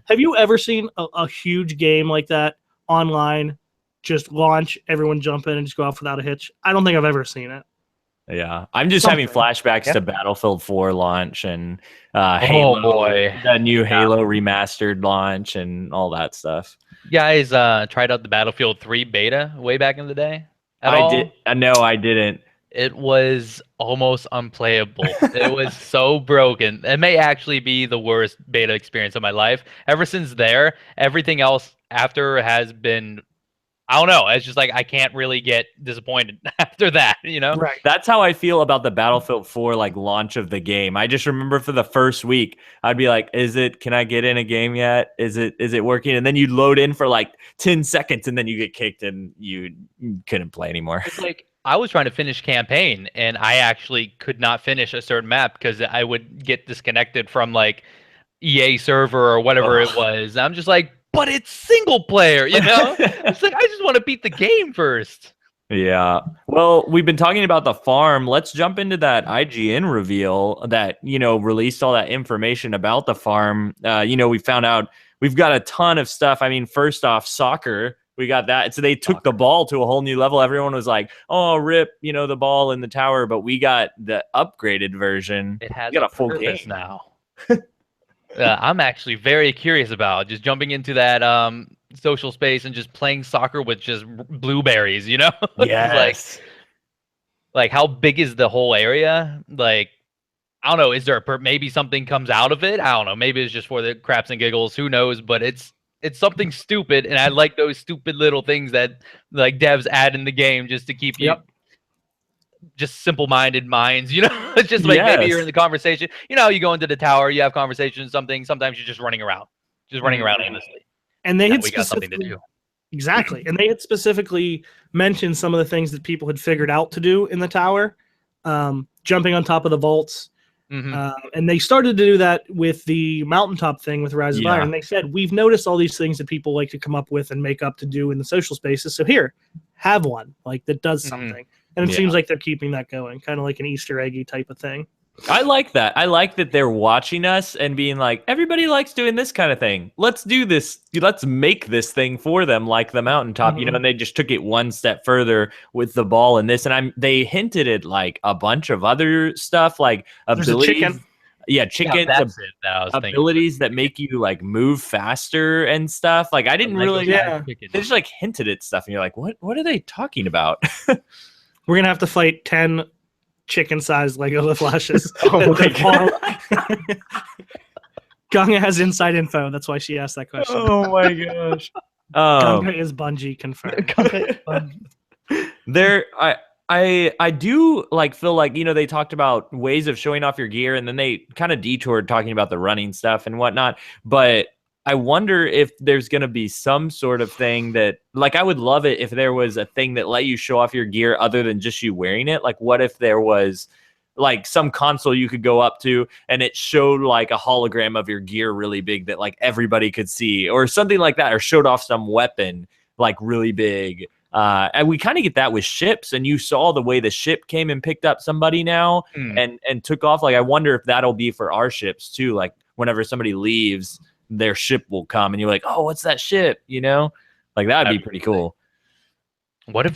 Have you ever seen a huge game like that online just launch, everyone jump in and just go off without a hitch? I don't think I've ever seen it. Yeah, I'm just having flashbacks to Battlefield 4 launch and Halo, the new Halo remastered launch and all that stuff. You guys tried out the Battlefield 3 beta way back in the day? No, I didn't. It was almost unplayable. It was so broken. It may actually be the worst beta experience of my life. Ever since there, everything else after has been, I don't know. It's just I can't really get disappointed after that, Right. That's how I feel about the Battlefield 4 launch of the game. I just remember for the first week, I'd be like, can I get in a game yet? Is it working? And then you'd load in for 10 seconds and then you get kicked and you couldn't play anymore. It's I was trying to finish campaign and I actually could not finish a certain map because I would get disconnected from EA server or whatever it was. I'm just but it's single player, It's I just want to beat the game first. Yeah. Well, we've been talking about the farm. Let's jump into that IGN reveal that, released all that information about the farm. We found out we've got a ton of stuff. I mean, first off, soccer. We got that. So they took the ball to a whole new level. Everyone was like, oh, rip, the ball in the tower. But we got the upgraded version. It has a full game now. I'm actually very curious about just jumping into that social space and just playing soccer with just blueberries, you know? Yes. like how big is the whole area? Like, I don't know. Is there maybe something comes out of it? I don't know. Maybe it's just for the craps and giggles. Who knows? But it's something stupid, and I like those stupid little things that like devs add in the game just to keep you just simple-minded minds. You know, it's just like maybe you're in the conversation. You know, you go into the tower, you have conversations, something. Sometimes you're just running around aimlessly. And they had we got something to do. Exactly, and they had specifically mentioned some of the things that people had figured out to do in the tower, jumping on top of the vaults. And they started to do that with the mountaintop thing with Rise of Iron. And they said, we've noticed all these things that people like to come up with and make up to do in the social spaces. So here, have one like that does something. And it seems like they're keeping that going, kind of like an Easter eggy type of thing. I like that. I like that they're watching us and being like, everybody likes doing this kind of thing. Let's do this. Let's make this thing for them, like the mountaintop, you know, and they just took it one step further with the ball and this. And they hinted at like a bunch of other stuff, like abilities. Chickens, abilities that make you like move faster and stuff. Like I didn't really, they just like hinted at stuff and you're like, what are they talking about? We're going to have to fight 10 chicken-sized legoleflashes. Oh my god! Gunga has inside info. That's why she asked that question. Oh my gosh! Gunga is Bungie confirmed. I do like feel like, you know, they talked about ways of showing off your gear, and then they kind of detoured talking about the running stuff and whatnot. But I wonder if there's going to be some sort of thing that, like, I would love it if there was a thing that let you show off your gear other than just you wearing it. Like, what if there was like some console you could go up to and it showed like a hologram of your gear really big that like everybody could see, or something like that, or showed off some weapon like really big. And we kind of get that with ships, and you saw the way the ship came and picked up somebody now and took off. Like, I wonder if that'll be for our ships too. Like whenever somebody leaves, their ship will come and you're like, oh, what's that ship? You know, like that'd be pretty cool. What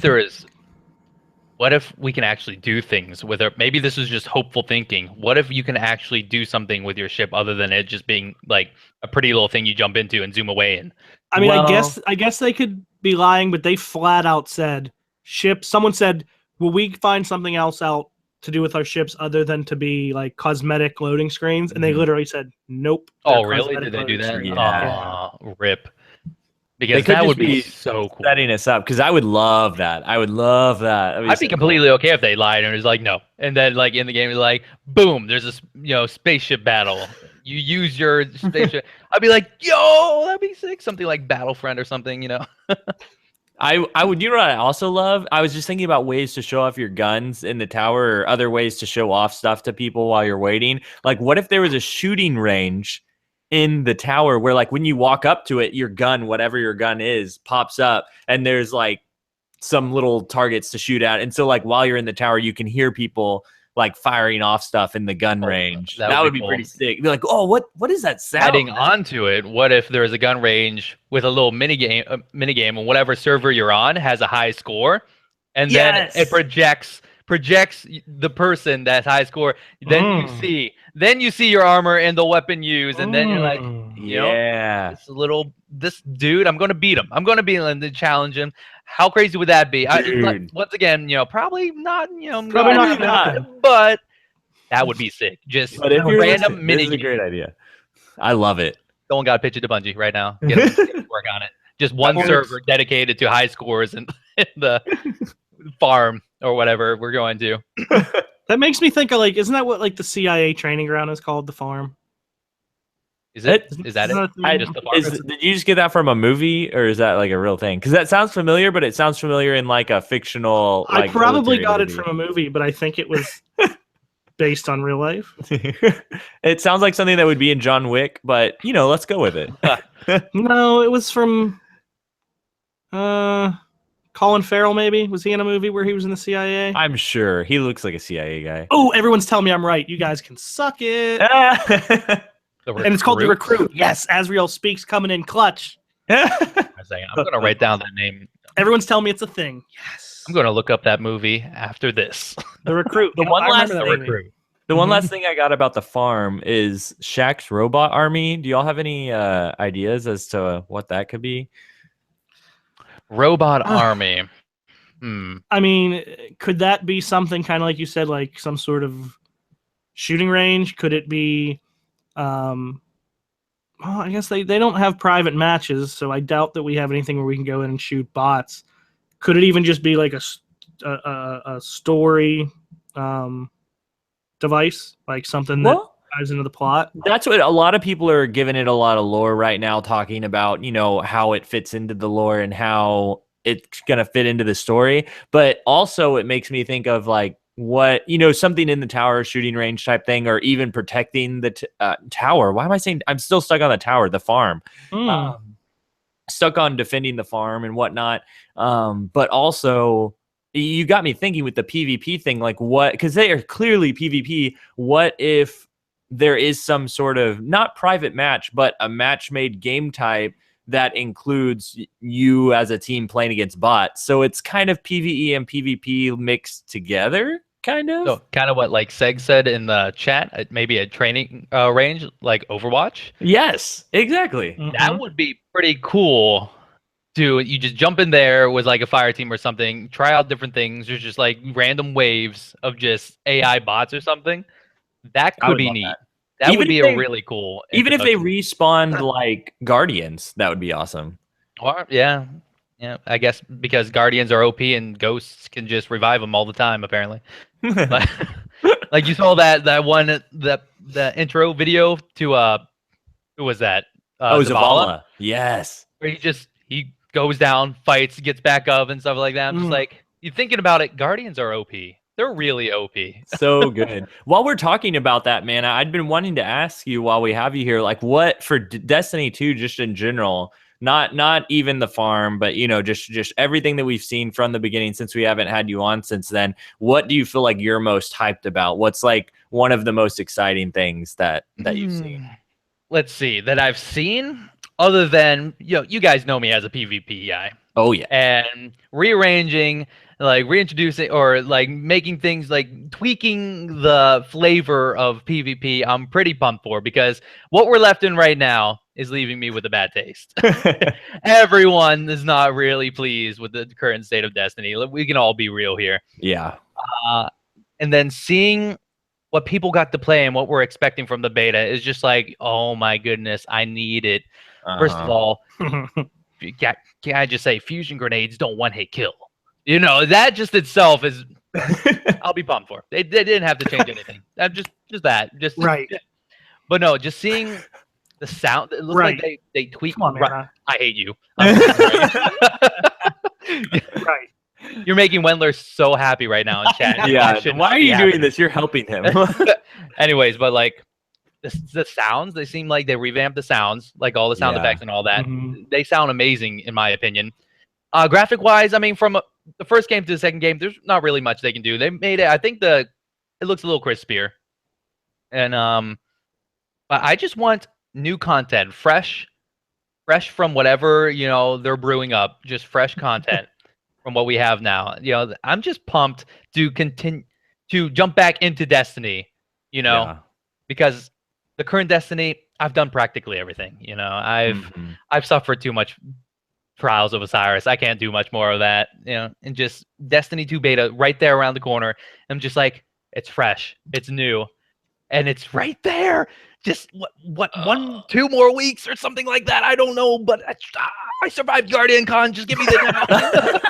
if we can actually do things with it? Maybe this is just hopeful thinking. What if you can actually do something with your ship other than it just being like a pretty little thing you jump into and zoom away in? I mean, I guess they could be lying, but they flat out said ships. Someone said, will we find something else out to do with our ships other than to be like cosmetic loading screens? And they literally said, nope. Oh, really? Did they do that? Screens. Yeah. Rip. Because that would be so cool. Setting us up, because I would love that. I'd be completely okay if they lied and it was like, no. And then like in the game, it's like, boom, there's a spaceship battle. You use your spaceship. I'd be like, yo, that'd be sick. Something like Battlefront or something, you know? I would, you know what I also love? I was just thinking about ways to show off your guns in the tower, or other ways to show off stuff to people while you're waiting. Like, what if there was a shooting range in the tower where, like, when you walk up to it, your gun, whatever your gun is, pops up, and there's like some little targets to shoot at. And so like while you're in the tower, you can hear people like firing off stuff in the gun range. That would be cool. Pretty sick. Be like, oh, what is that sound? Adding onto it, what if there is a gun range with a little mini game, and whatever server you're on has a high score, and then it projects the person that's high score. Then you see your armor and the weapon used, and then you're like, you know, this dude, I'm gonna beat him. I'm gonna beat him and challenge him. How crazy would that be? Once again, you know, probably not. You know, probably not. But that would be sick. Just a random mini. This is a great idea. I love it. Someone got to pitch it to Bungie right now. Get them to work on it. Just one server dedicated to high scores in the farm or whatever we're going to. That makes me think of like, isn't that what like the CIA training ground is called? The farm. Is it? Is that it? Just the farm? Did you just get that from a movie, or is that like a real thing? Because that sounds familiar, but it sounds familiar in like a fictional. Like, I probably got it from a movie, but I think it was based on real life. It sounds like something that would be in John Wick, but you know, let's go with it. No, it was from Colin Farrell, maybe. Was he in a movie where he was in the CIA? I'm sure. He looks like a CIA guy. Oh, everyone's telling me I'm right. You guys can suck it. And it's called The Recruit. Yes, Azrael Speaks coming in clutch. I'm going to write down that name. Everyone's telling me it's a thing. Yes. I'm going to look up that movie after this. The Recruit. The one last thing I got about the farm is Shaq's robot army. Do y'all have any ideas as to what that could be? Robot army. I mean, could that be something kind of like you said, like some sort of shooting range? Could it be? Well, I guess they don't have private matches, so I doubt that we have anything where we can go in and shoot bots. Could it even just be like a story device, like something that ties into the plot? That's what a lot of people are giving it a lot of lore right now, talking about, how it fits into the lore and how it's going to fit into the story. But also it makes me think of like what, something in the tower shooting range type thing, or even protecting the tower. Why am I saying I'm still stuck on the tower, the farm? Stuck on defending the farm and whatnot. But also you got me thinking with the PvP thing, like what, because they are clearly PvP. What if there is some sort of not private match, but a match made game type that includes you as a team playing against bots? So it's kind of PvE and PvP mixed together, kind of. So kind of what like Seg said in the chat, maybe a training range like Overwatch. Yes, exactly. That would be pretty cool. You just jump in there with like a fire team or something, try out different things. There's just like random waves of just AI bots or something. That could be neat. That would be a really cool. Even if they respawned like Guardians, that would be awesome. Or, yeah. I guess because Guardians are OP and Ghosts can just revive them all the time, apparently. Like you saw that one, the intro video to who was that? Zavala. Yes. Where he goes down, fights, gets back up, and stuff like that. I'm just like, you're thinking about it. Guardians are OP. They're really OP. So good. While we're talking about that, man, I'd been wanting to ask you while we have you here, like what for Destiny 2, just in general, not even the farm, but just everything that we've seen from the beginning since we haven't had you on since then. What do you feel like you're most hyped about? What's like one of the most exciting things that you've seen? Let's see, that I've seen, other than you guys know me as a PvP guy. Oh yeah. And rearranging, like reintroducing or like making things like tweaking the flavor of PvP, I'm pretty pumped for, because what we're left in right now is leaving me with a bad taste. Everyone is not really pleased with the current state of Destiny. We can all be real here. Yeah. And then seeing what people got to play and what we're expecting from the beta is just like, oh my goodness, I need it. First of all, can I just say fusion grenades don't one-hit kill? That just itself is I'll be pumped for. They didn't have to change anything. Just that. Just right. But no, just seeing the sound, it looks like they tweak. Come on, man. I hate you. Right. You're making Wendler so happy right now in chat. Yeah. Why are you doing this? You're helping him. Anyways, but like the sounds, they seem like they revamped the sounds, like all the sound effects and all that. They sound amazing in my opinion. Graphic wise, I mean, from the first game to the second game, there's not really much they can do. They made it. I think it looks a little crispier, and but I just want new content, fresh from whatever they're brewing up, just fresh content from what we have now. I'm just pumped to continue to jump back into Destiny. Because the current Destiny, I've done practically everything. I've suffered too much. Trials of Osiris. I can't do much more of that, and just Destiny 2 beta right there around the corner. I'm just like, it's fresh, it's new, and it's right there. Just what 1-2 more weeks or something like that. I don't know, but I survived Guardian Con. Just give me the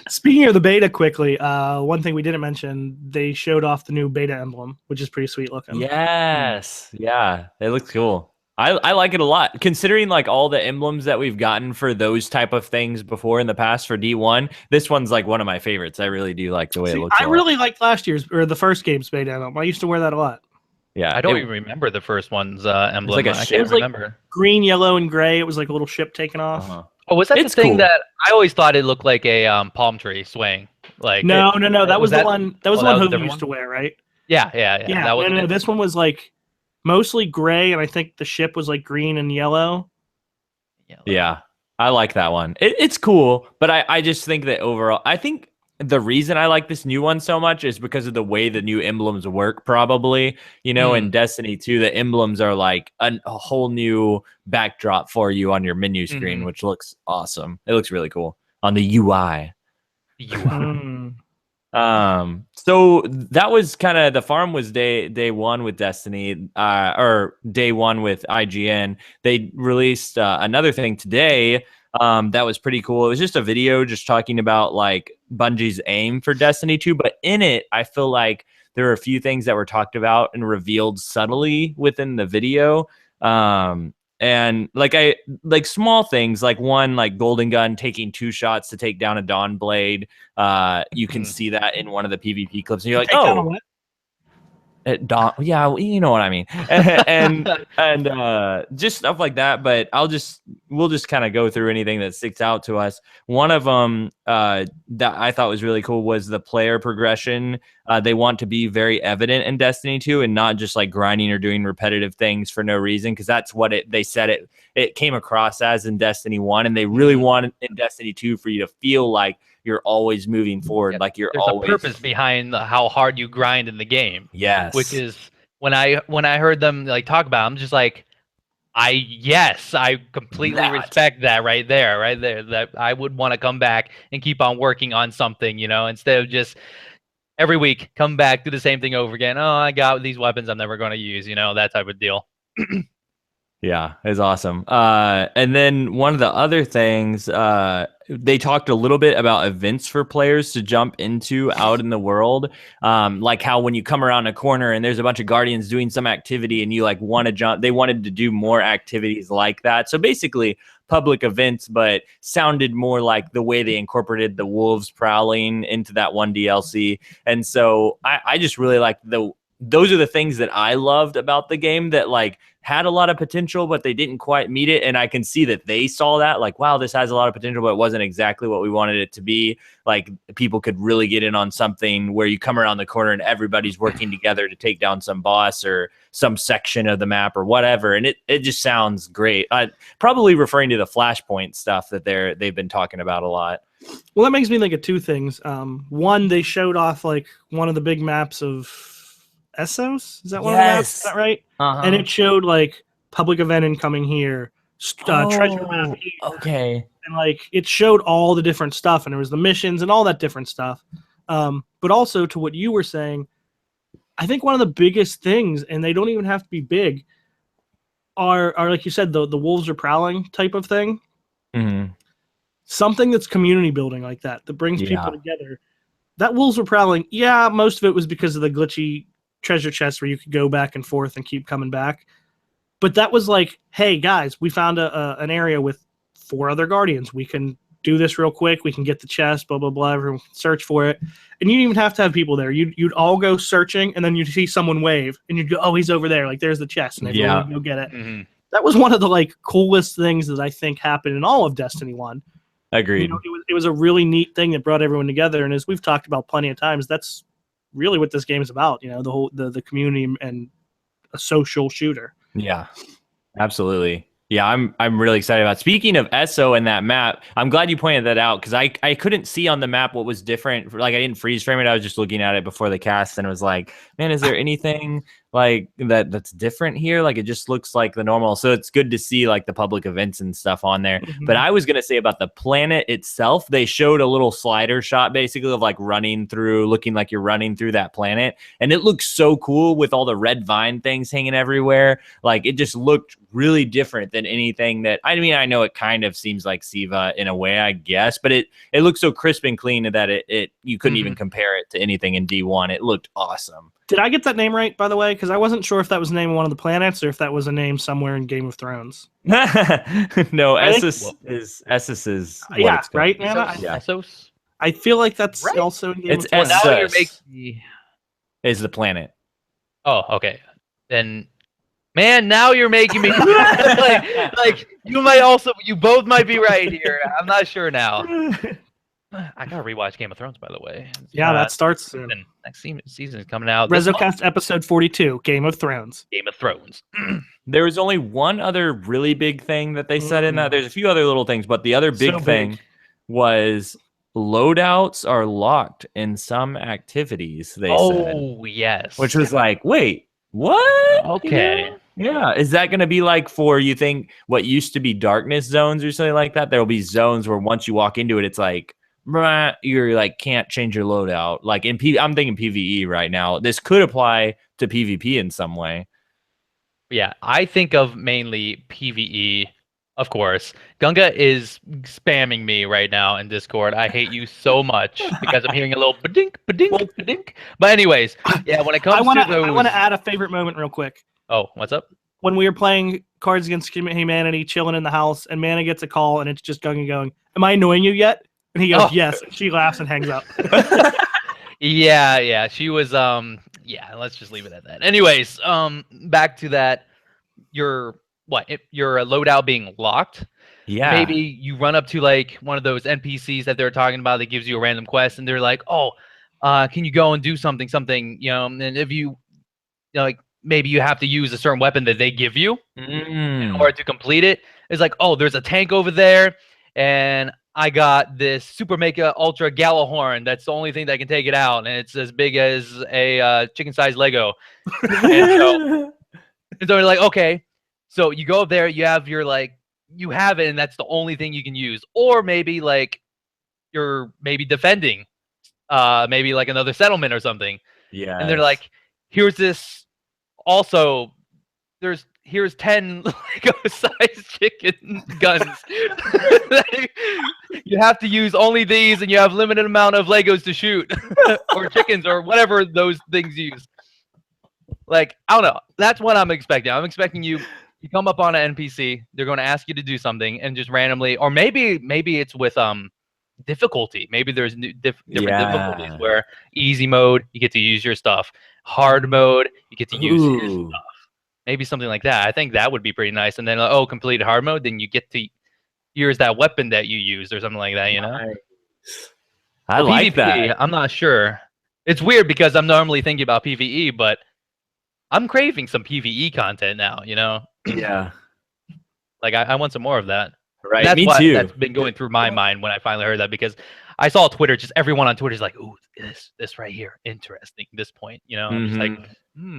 Speaking of the beta quickly, one thing we didn't mention, they showed off the new beta emblem, which is pretty sweet looking. Yes. Yeah, it looks cool. I like it a lot, considering like all the emblems that we've gotten for those type of things before in the past for D1. This one's like one of my favorites. I really do like the way it looks. I really liked last year's or the first game's beta emblem. I used to wear that a lot. Yeah, I don't even remember the first one's emblem. It was like I can't remember. Like green, yellow, and gray. It was like a little ship taking off. Oh, was that the thing that I always thought it looked like a palm tree swaying? Like no. That was the one. That was the one Hovi used to wear, right? Yeah. That was no. This one was like mostly gray, and I think the ship was like green and yellow. Yeah, I like that one. It's cool, but I just think that overall, I think the reason I like this new one so much is because of the way the new emblems work, probably. In Destiny 2, the emblems are like a whole new backdrop for you on your menu screen, which looks awesome. It looks really cool. on the UI. Mm. So that was kind of, the farm was day one with Destiny, or day one with IGN. They released another thing today that was pretty cool. It was just a video just talking about like Bungie's aim for Destiny 2, but in it, I feel like there were a few things that were talked about and revealed subtly within the video. And like small things, like one, like Golden Gun taking 2 shots to take down a Dawn Blade. You can see that in one of the PvP clips, and you're like, oh, at Dawn, yeah, you know what I mean. and just stuff like that. But we'll just kind of go through anything that sticks out to us. One of them that I thought was really cool was the player progression. They want to be very evident in Destiny 2 and not just like grinding or doing repetitive things for no reason, because that's what they said it came across as in Destiny 1, and they really wanted in Destiny 2 for you to feel like you're always moving forward, like there's always a purpose behind how hard you grind in the game. Yes, which is when I heard them like talk about it, I'm just like, I completely respect that right there. That I would want to come back and keep on working on something, instead of just every week come back, do the same thing over again. Oh, I got these weapons I'm never going to use, that type of deal. Yeah, it's awesome. And then one of the other things, they talked a little bit about events for players to jump into out in the world. Like how when you come around a corner and there's a bunch of Guardians doing some activity and you like want to jump, they wanted to do more activities like that. So basically public events, but sounded more like the way they incorporated the wolves prowling into that one DLC. And so I just really like those are the things that I loved about the game that like had a lot of potential, but they didn't quite meet it. And I can see that they saw that like, wow, this has a lot of potential, but it wasn't exactly what we wanted it to be. Like people could really get in on something where you come around the corner and everybody's working together to take down some boss or some section of the map or whatever. And it just sounds great. Probably referring to the Flashpoint stuff that they've been talking about a lot. Well, that makes me think of 2 things. One, they showed off like one of the big maps of Essos. Is that one of the maps? Is that right? And it showed like public event incoming here, treasure map here. Okay. And like it showed all the different stuff, and there was the missions and all that different stuff. But also to what you were saying, I think one of the biggest things, and they don't even have to be big, are like you said, the wolves are prowling type of thing. Mm-hmm. Something that's community building like that brings people together. That wolves were prowling. Yeah, most of it was because of the glitchy treasure chest where you could go back and forth and keep coming back. But that was like, hey guys, we found an area with 4 other Guardians. We can do this real quick. We can get the chest, blah, blah, blah. Everyone can search for it. And you didn't even have to have people there. You'd all go searching, and then you'd see someone wave, and you'd go, oh, he's over there. Like, there's the chest. And everyone would go get it. Mm-hmm. That was one of the like coolest things that I think happened in all of Destiny 1. Agreed. It was a really neat thing that brought everyone together. And as we've talked about plenty of times, that's really what this game is about, the whole the community and a social shooter. Yeah, absolutely. Yeah, I'm really excited about it. Speaking of Esso and that map, I'm glad you pointed that out because I couldn't see on the map what was different. Like I didn't freeze frame it. I was just looking at it before the cast and it was like, man, is there anything like that's different here? Like it just looks like the normal. So it's good to see like the public events and stuff on there. Mm-hmm. But I was gonna say about the planet itself, they showed a little slider shot basically of like looking like you're running through that planet, and it looks so cool with all the red vine things hanging everywhere. Like it just looked really different than anything that I mean. I know it kind of seems like Siva in a way, I guess, but it looks so crisp and clean that it you couldn't even compare it to anything in D1. It looked awesome. Did I get that name right, by the way? Because I wasn't sure if that was the name of one of the planets or if that was a name somewhere in Game of Thrones. No, Essos is yeah, right? Essos? I feel like that's also in Game of Thrones. Now you're making me... is the planet. Oh, okay. Then, man, now you're making me like you both might be right here. I'm not sure now. I gotta rewatch Game of Thrones, by the way. Yeah, that starts soon. Next season is coming out. REZOcast episode 42, Game of Thrones. Game of Thrones. There was only one other really big thing that they said in that. There's a few other little things, but the other big thing was loadouts are locked in some activities. They said. Oh yes. Which was like, wait, what? Okay. Yeah, is that going to be like for, you think, what used to be darkness zones or something like that? There'll be zones where once you walk into it, it's like, bruh, you're like, can't change your loadout. Like I'm thinking PvE right now. This could apply to PvP in some way. Yeah, I think of mainly PvE, of course. Gunga is spamming me right now in Discord. I hate you so much because I'm hearing a little badink, badink, badink. But anyways, yeah, when it comes to those... I want to add a favorite moment real quick. Oh, what's up? When we were playing Cards Against Humanity, chilling in the house, and Mana gets a call, and it's just Gunga going, "Am I annoying you yet?" And he goes, "Yes." And she laughs and hangs up. Yeah, she was yeah, let's just leave it at that. Anyways, back to that, your loadout being locked. Yeah. Maybe you run up to like one of those NPCs that they're talking about that gives you a random quest, and they're like, "Oh, can you go and do something, you know?" And if you know, like, maybe you have to use a certain weapon that they give you in order to complete it. It's like, "Oh, there's a tank over there, and I got this Super Mega Ultra Galahorn. That's the only thing that can take it out, and it's as big as a chicken-sized Lego." And so they're like, "Okay." So you go up there, you have your you have it, and that's the only thing you can use. Or maybe like you're defending, maybe like another settlement or something. Yeah. And they're like, "Here's this. Also, here's 10 Lego-sized chicken guns. You have to use only these, and you have limited amount of Legos to shoot, or chickens, or whatever those things use." Like, I don't know. That's what I'm expecting. I'm expecting you come up on an NPC. They're going to ask you to do something, and just randomly, or maybe it's with difficulty. Maybe there's different difficulties where easy mode, you get to use your stuff. Hard mode, you get to use your stuff. Maybe something like that. I think that would be pretty nice. And then, complete hard mode, then you get to use that weapon that you used or something like that, you know? I like PvP, that. I'm not sure. It's weird because I'm normally thinking about PvE, but I'm craving some PvE content now, you know? Yeah. Like, I want some more of that. Right, That's me what, too. That's been going through my mind when I finally heard that, because I saw Twitter, just everyone on Twitter is like, "Ooh, this right here, interesting." This point, you know, I'm just like,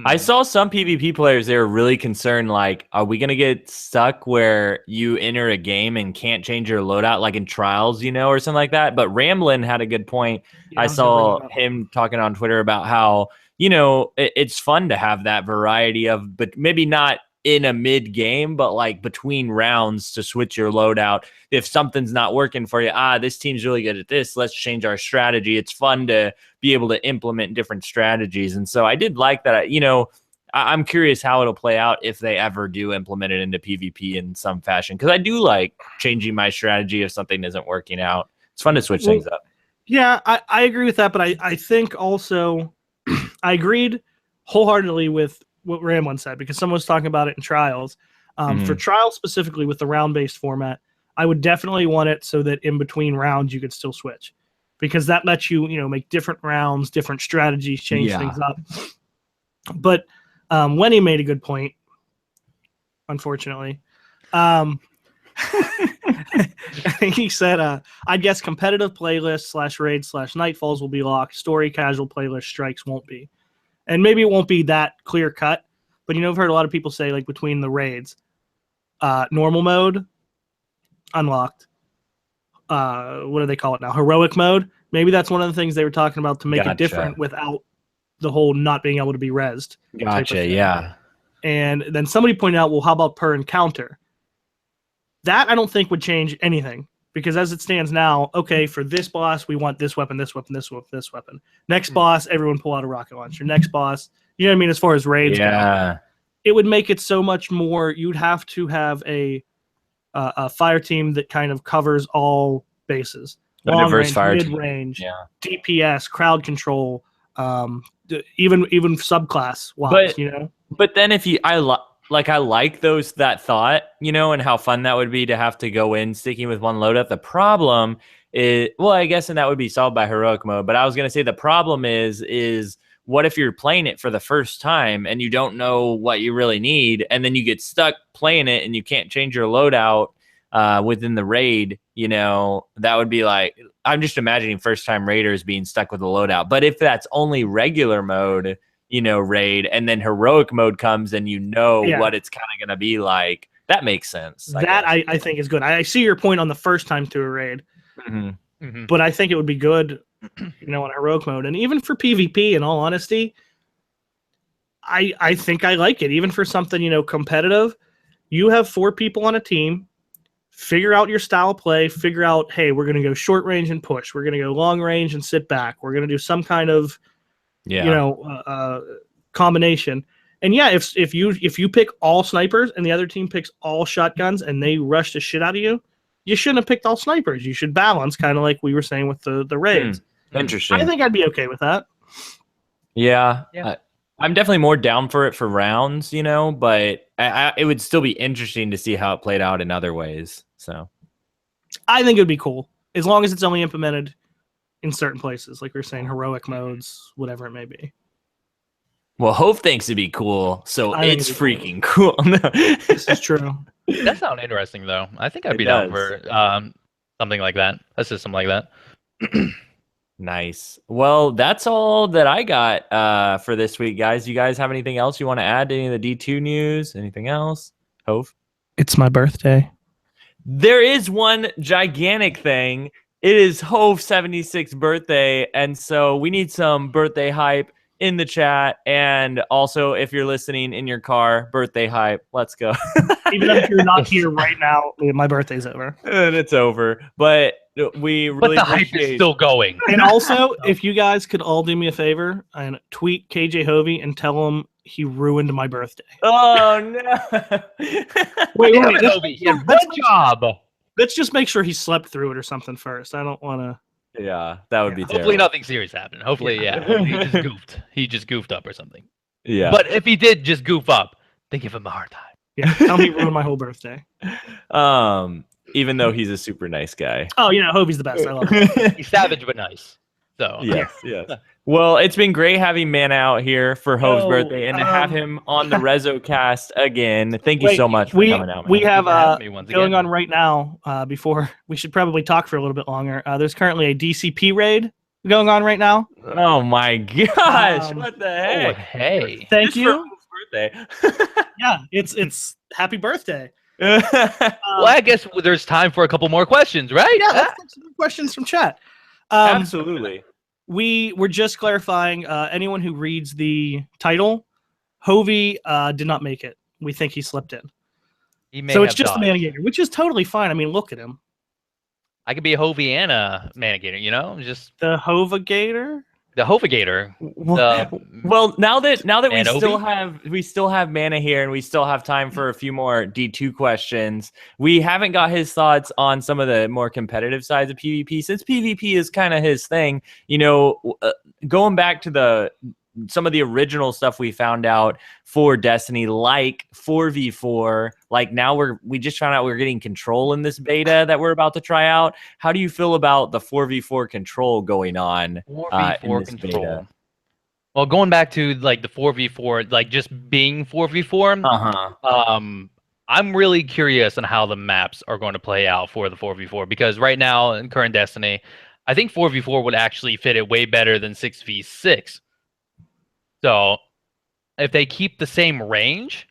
I saw some PvP players, they were really concerned, like, are we gonna get stuck where you enter a game and can't change your loadout, like in Trials, you know, or something like that? But Ramblin had a good point. Yeah, I saw him talking on Twitter about how, you know, it's fun to have that variety of, but maybe not in a mid game, but like between rounds to switch your loadout. If something's not working for you, this team's really good at this, let's change our strategy. It's fun to be able to implement different strategies. And so I did like that. You know, I'm curious how it'll play out if they ever do implement it into PvP in some fashion, because I do like changing my strategy if something isn't working out. It's fun to switch things up. Yeah, I agree with that, but I think also I agreed wholeheartedly with what Ramlin said, because someone was talking about it in Trials. For Trials specifically with the round-based format, I would definitely want it so that in between rounds you could still switch, because that lets you, you know, make different rounds, different strategies, change things up. But Wenny made a good point, unfortunately. I think he said, "I guess competitive playlists / raid / nightfalls will be locked. Story casual playlist strikes won't be." And maybe it won't be that clear cut, but, you know, I've heard a lot of people say, like, between the raids, normal mode, unlocked. What do they call it now? Heroic mode. Maybe that's one of the things they were talking about to make it different without the whole not being able to be rezzed. Gotcha, yeah. And then somebody pointed out, well, how about per encounter? That I don't think would change anything. Because as it stands now, okay, for this boss, we want this weapon, this weapon, this weapon, this weapon. Next boss, everyone pull out a rocket launcher. Next boss, you know what I mean, as far as raids go. It would make it so much more. You'd have to have a fire team that kind of covers all bases. Long range, mid-range, DPS, crowd control, even subclass wise, you know? But then if you, I like that thought, you know, and how fun that would be to have to go in sticking with one loadout. The problem is, well, I guess, and that would be solved by heroic mode. But I was going to say the problem is what if you're playing it for the first time and you don't know what you really need, and then you get stuck playing it and you can't change your loadout within the raid, you know? That would be like, I'm just imagining first time raiders being stuck with a loadout. But if that's only regular mode, raid, and then heroic mode comes and Yeah. what it's kind of going to be like. That makes sense. I think is good. I see your point on the first time to a raid, but I think it would be good, in heroic mode, and even for PvP. In all honesty, I think I like it. Even for something competitive, you have 4 people on a team. Figure out your style of play. Figure out, hey, we're going to go short range and push. We're going to go long range and sit back. We're going to do some kind of combination. And yeah, if you pick all snipers and the other team picks all shotguns and they rush the shit out of you, you shouldn't have picked all snipers. You should balance, kind of like we were saying with the raids. Interesting. I think I'd be okay with that. Yeah. I'm definitely more down for it for rounds, but it would still be interesting to see how it played out in other ways. So I think it'd be cool as long as it's only implemented in certain places, like we were saying, heroic modes, whatever it may be. Well, Hove thinks it'd be cool, so it's freaking cool. This is true. That sounds interesting, though. I think I'd be down for something like that, a system like that. Nice. Well, that's all that I got for this week, guys. You guys have anything else you want to add to any of the D2 news? Anything else? Hove? It's my birthday. There is one gigantic thing. It is Hove's 76th birthday, and so we need some birthday hype in the chat, and also if you're listening in your car, birthday hype. Let's go. Even if you're not here right now, my birthday's over. And it's over, but we really but the hype is still going. And also, if you guys could all do me a favor and tweet KJ Hovey and tell him he ruined my birthday. Oh no. wait, Hovey, he had one job. Let's just make sure he slept through it or something first. I don't want to. Yeah, that would be terrible. Hopefully nothing serious happened. Hopefully he just goofed up or something. Yeah. But if he did just goof up, then give him a hard time. Yeah, tell me he ruined my whole birthday. Even though he's a super nice guy. Oh, Hovey's the best. I love him. He's savage but nice. So yes. Well, it's been great having Mana out here for Hove's birthday and to have him on the REZOcast again. Thank you so much for coming out. Man. We have going on right now. Before we should probably talk for a little bit longer. There's currently a DCP raid going on right now. Oh my gosh! What the heck? Oh, hey, thank you. For Hove's birthday. Yeah, it's happy birthday. Well, I guess there's time for a couple more questions, right? Yeah, let's take some questions from chat. Absolutely. We were just clarifying, anyone who reads the title, Hovey did not make it. We think he slipped in. So it's just the Managator, which is totally fine. I mean, look at him. I could be a Hovey and a Managator, just the Hovigator. The Hovigator. Well, now that we still have Mana here, and we still have time for a few more D2 questions. We haven't got his thoughts on some of the more competitive sides of PvP, since PvP is kind of his thing. Going back to some of the original stuff we found out for Destiny, like 4v4. Like now we just found out we're getting control in this beta that we're about to try out. How do you feel about the 4v4 control going on 4v4 in this control beta? Well, going back to like the 4v4, like just being 4v4. I'm really curious on how the maps are going to play out for the 4v4, because right now in current Destiny, I think 4v4 would actually fit it way better than 6v6. So if they keep the same range,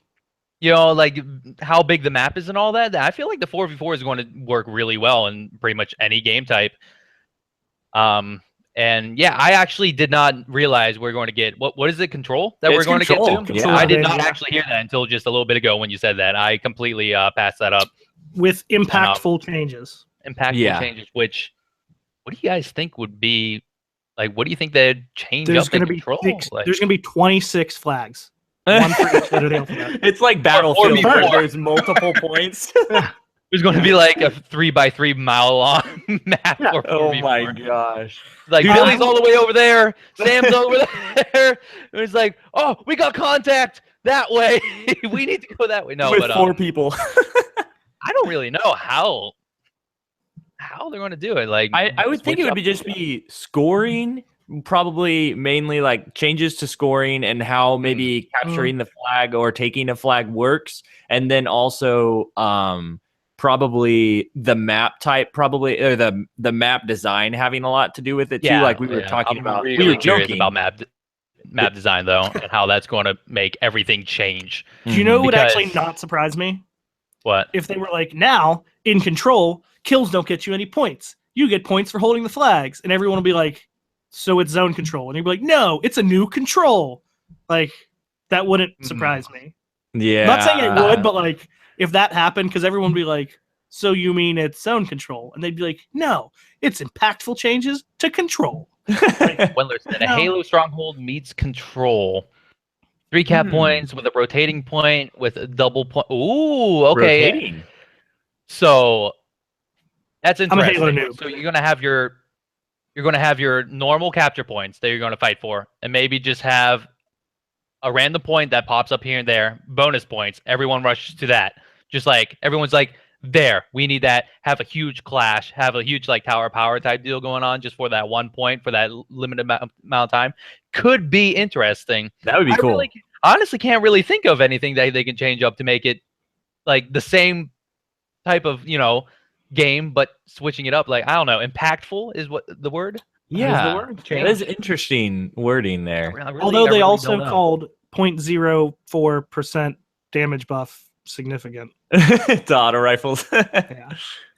like how big the map is and all that, I feel like the 4v4 is going to work really well in pretty much any game type. And yeah, I actually did not realize we're going to get what is it, control that we're going to get to? Yeah. I did not actually hear that until just a little bit ago when you said that. I completely passed that up. With impactful changes. Impactful changes, which what do you guys think would be? Like, what do you think they'd change there's up in control? There's going to be 26 flags. One for each letter of the alphabet. It's like Battlefield where there's multiple points. There's going to be like a 3x3 mile long map. Yeah. Oh my gosh. Like, Billy's all the way over there. Sam's all over there. And it's like, oh, we got contact that way. We need to go that way. No, with but 4 people. I don't really know how they're going to do it. Like, I would think it would just be scoring, probably mainly like changes to scoring and how maybe capturing the flag or taking a flag works, and then also probably the map type, or the map design having a lot to do with it too. Like we were talking about. Really we were curious joking about map map design though, and how that's going to make everything change. Do you know what would actually Because- not surprise me? What? If they were like, now in control, kills don't get you any points. You get points for holding the flags, and everyone will be like, so it's zone control, and you'd be like, no, it's a new control. Like that wouldn't surprise me. Yeah. I'm not saying it would, but like if that happened, because everyone would be like, so you mean it's zone control? And they'd be like, no, it's impactful changes to control. Like, Wendler said, a No. Halo stronghold meets control. 3 cap points with a rotating point with a double point. Ooh, okay. Rotating. So that's I'm a interesting. Halo noob. So you're gonna have your normal capture points that you're gonna fight for, and maybe just have a random point that pops up here and there, bonus points. Everyone rushes to that. Just like everyone's like, there, we need that. Have a huge clash, have a huge like tower power type deal going on just for that 1 point for that limited amount of time. Could be interesting. That would be I cool. really, honestly can't really think of anything that they can change up to make it like the same type of, game, but switching it up. Like, I don't know, impactful is what the word? Yeah. the word. That is interesting wording there. Although they also don't know. called 0.04% damage buff significant. The auto rifles. Yeah.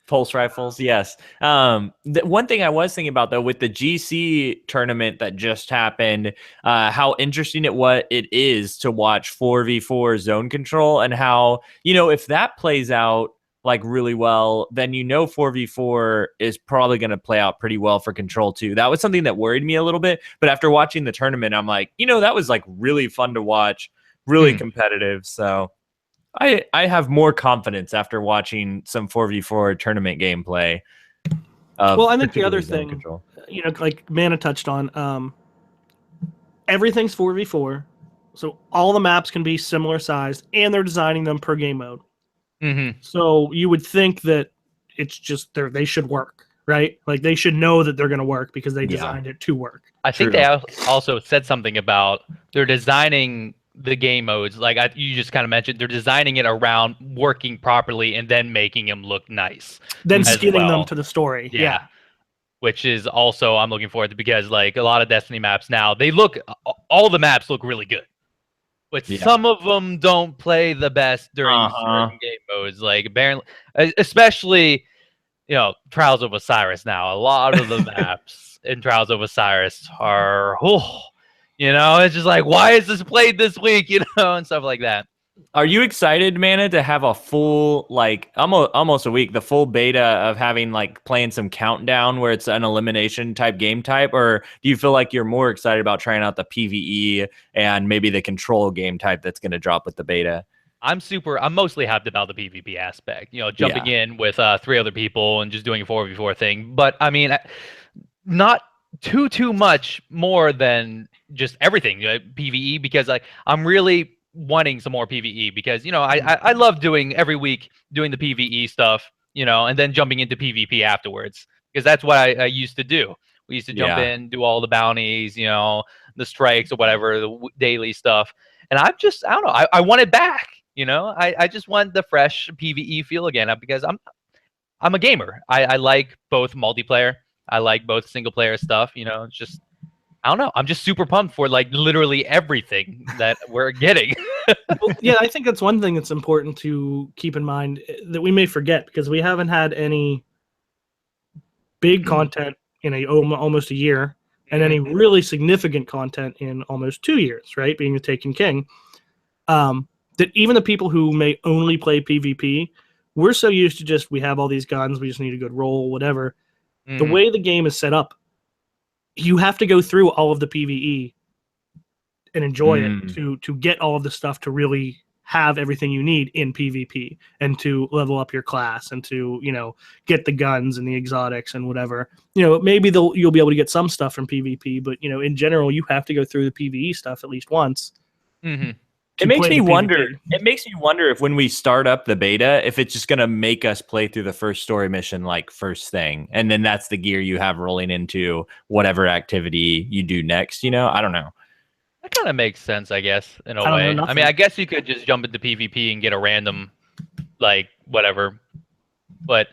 Pulse rifles, yes. One thing I was thinking about though, with the GC tournament that just happened, how interesting it is to watch 4v4 zone control, and how, if that plays out like really well, then 4v4 is probably going to play out pretty well for control too. That was something that worried me a little bit, but after watching the tournament, I'm like, that was like really fun to watch, really competitive. So I have more confidence after watching some 4v4 tournament gameplay. Well, I think the other particularly zone thing, control. like Mana touched on, everything's 4v4, so all the maps can be similar sized, and they're designing them per game mode. Mm-hmm. So you would think that it's just they should work, right? Like they should know that they're going to work because they designed it to work. I think True. they also said something about they're designing the game modes, like you just kind of mentioned, they're designing it around working properly and then making them look nice. Then as skinning well. them to the story. Yeah. Which is also I'm looking forward to, because like a lot of Destiny maps now, all the maps look really good. But some of them don't play the best during certain game modes, like apparently, especially Trials of Osiris. Now a lot of the maps in Trials of Osiris are it's just like, why is this played this week, and stuff like that. Are you excited, Mana, to have a full, like, almost a week, the full beta of having, like, playing some countdown where it's an elimination type game type? Or do you feel like you're more excited about trying out the PvE and maybe the control game type that's going to drop with the beta? I'm mostly hyped about the PvP aspect, jumping in with 3 other people and just doing a 4v4 thing. But I mean, not too much more than just everything PvE, because I'm really wanting some more PvE, because I love doing every week doing the PvE stuff, and then jumping into PvP afterwards, because that's what I used to do. We used to jump in, do all the bounties, the strikes or whatever, the daily stuff, and I don't know, I want it back. I just want the fresh PvE feel again, because I'm a gamer. I like both multiplayer, I like both single player stuff. It's just, I don't know. I'm just super pumped for like literally everything that we're getting. Well, yeah, I think that's one thing that's important to keep in mind that we may forget, because we haven't had any big content in almost a year, and any really significant content in almost 2 years, right? Being the Taken King. That even the people who may only play PvP, we're so used to just, we have all these guns, we just need a good roll, whatever. The way the game is set up, you have to go through all of the PvE and enjoy it to get all of the stuff to really have everything you need in PvP, and to level up your class, and to get the guns and the exotics and whatever. Maybe you'll be able to get some stuff from PvP, but in general you have to go through the PvE stuff at least once. It makes me wonder. It makes me wonder if when we start up the beta, if it's just gonna make us play through the first story mission like first thing, and then that's the gear you have rolling into whatever activity you do next. I don't know. That kind of makes sense, I guess, in a way. I mean, I guess you could just jump into PvP and get a random, like whatever. But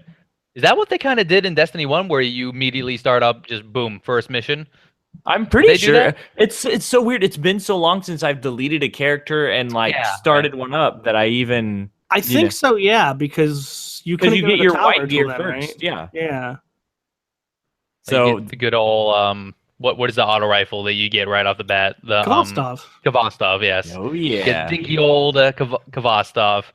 is that what they kind of did in Destiny 1, where you immediately start up, just boom, first mission? I'm pretty They do sure that? it's so weird. It's been so long since I've deleted a character and like Yeah, started one up that I even I think so, yeah, because you couldn't go get to the your tower white till gear then, first. right? Yeah. Yeah. So So the good old what is the auto rifle that you get right off the bat? The Kvostov. Kvostov, yes. oh Get yeah. dinky old Kvostov.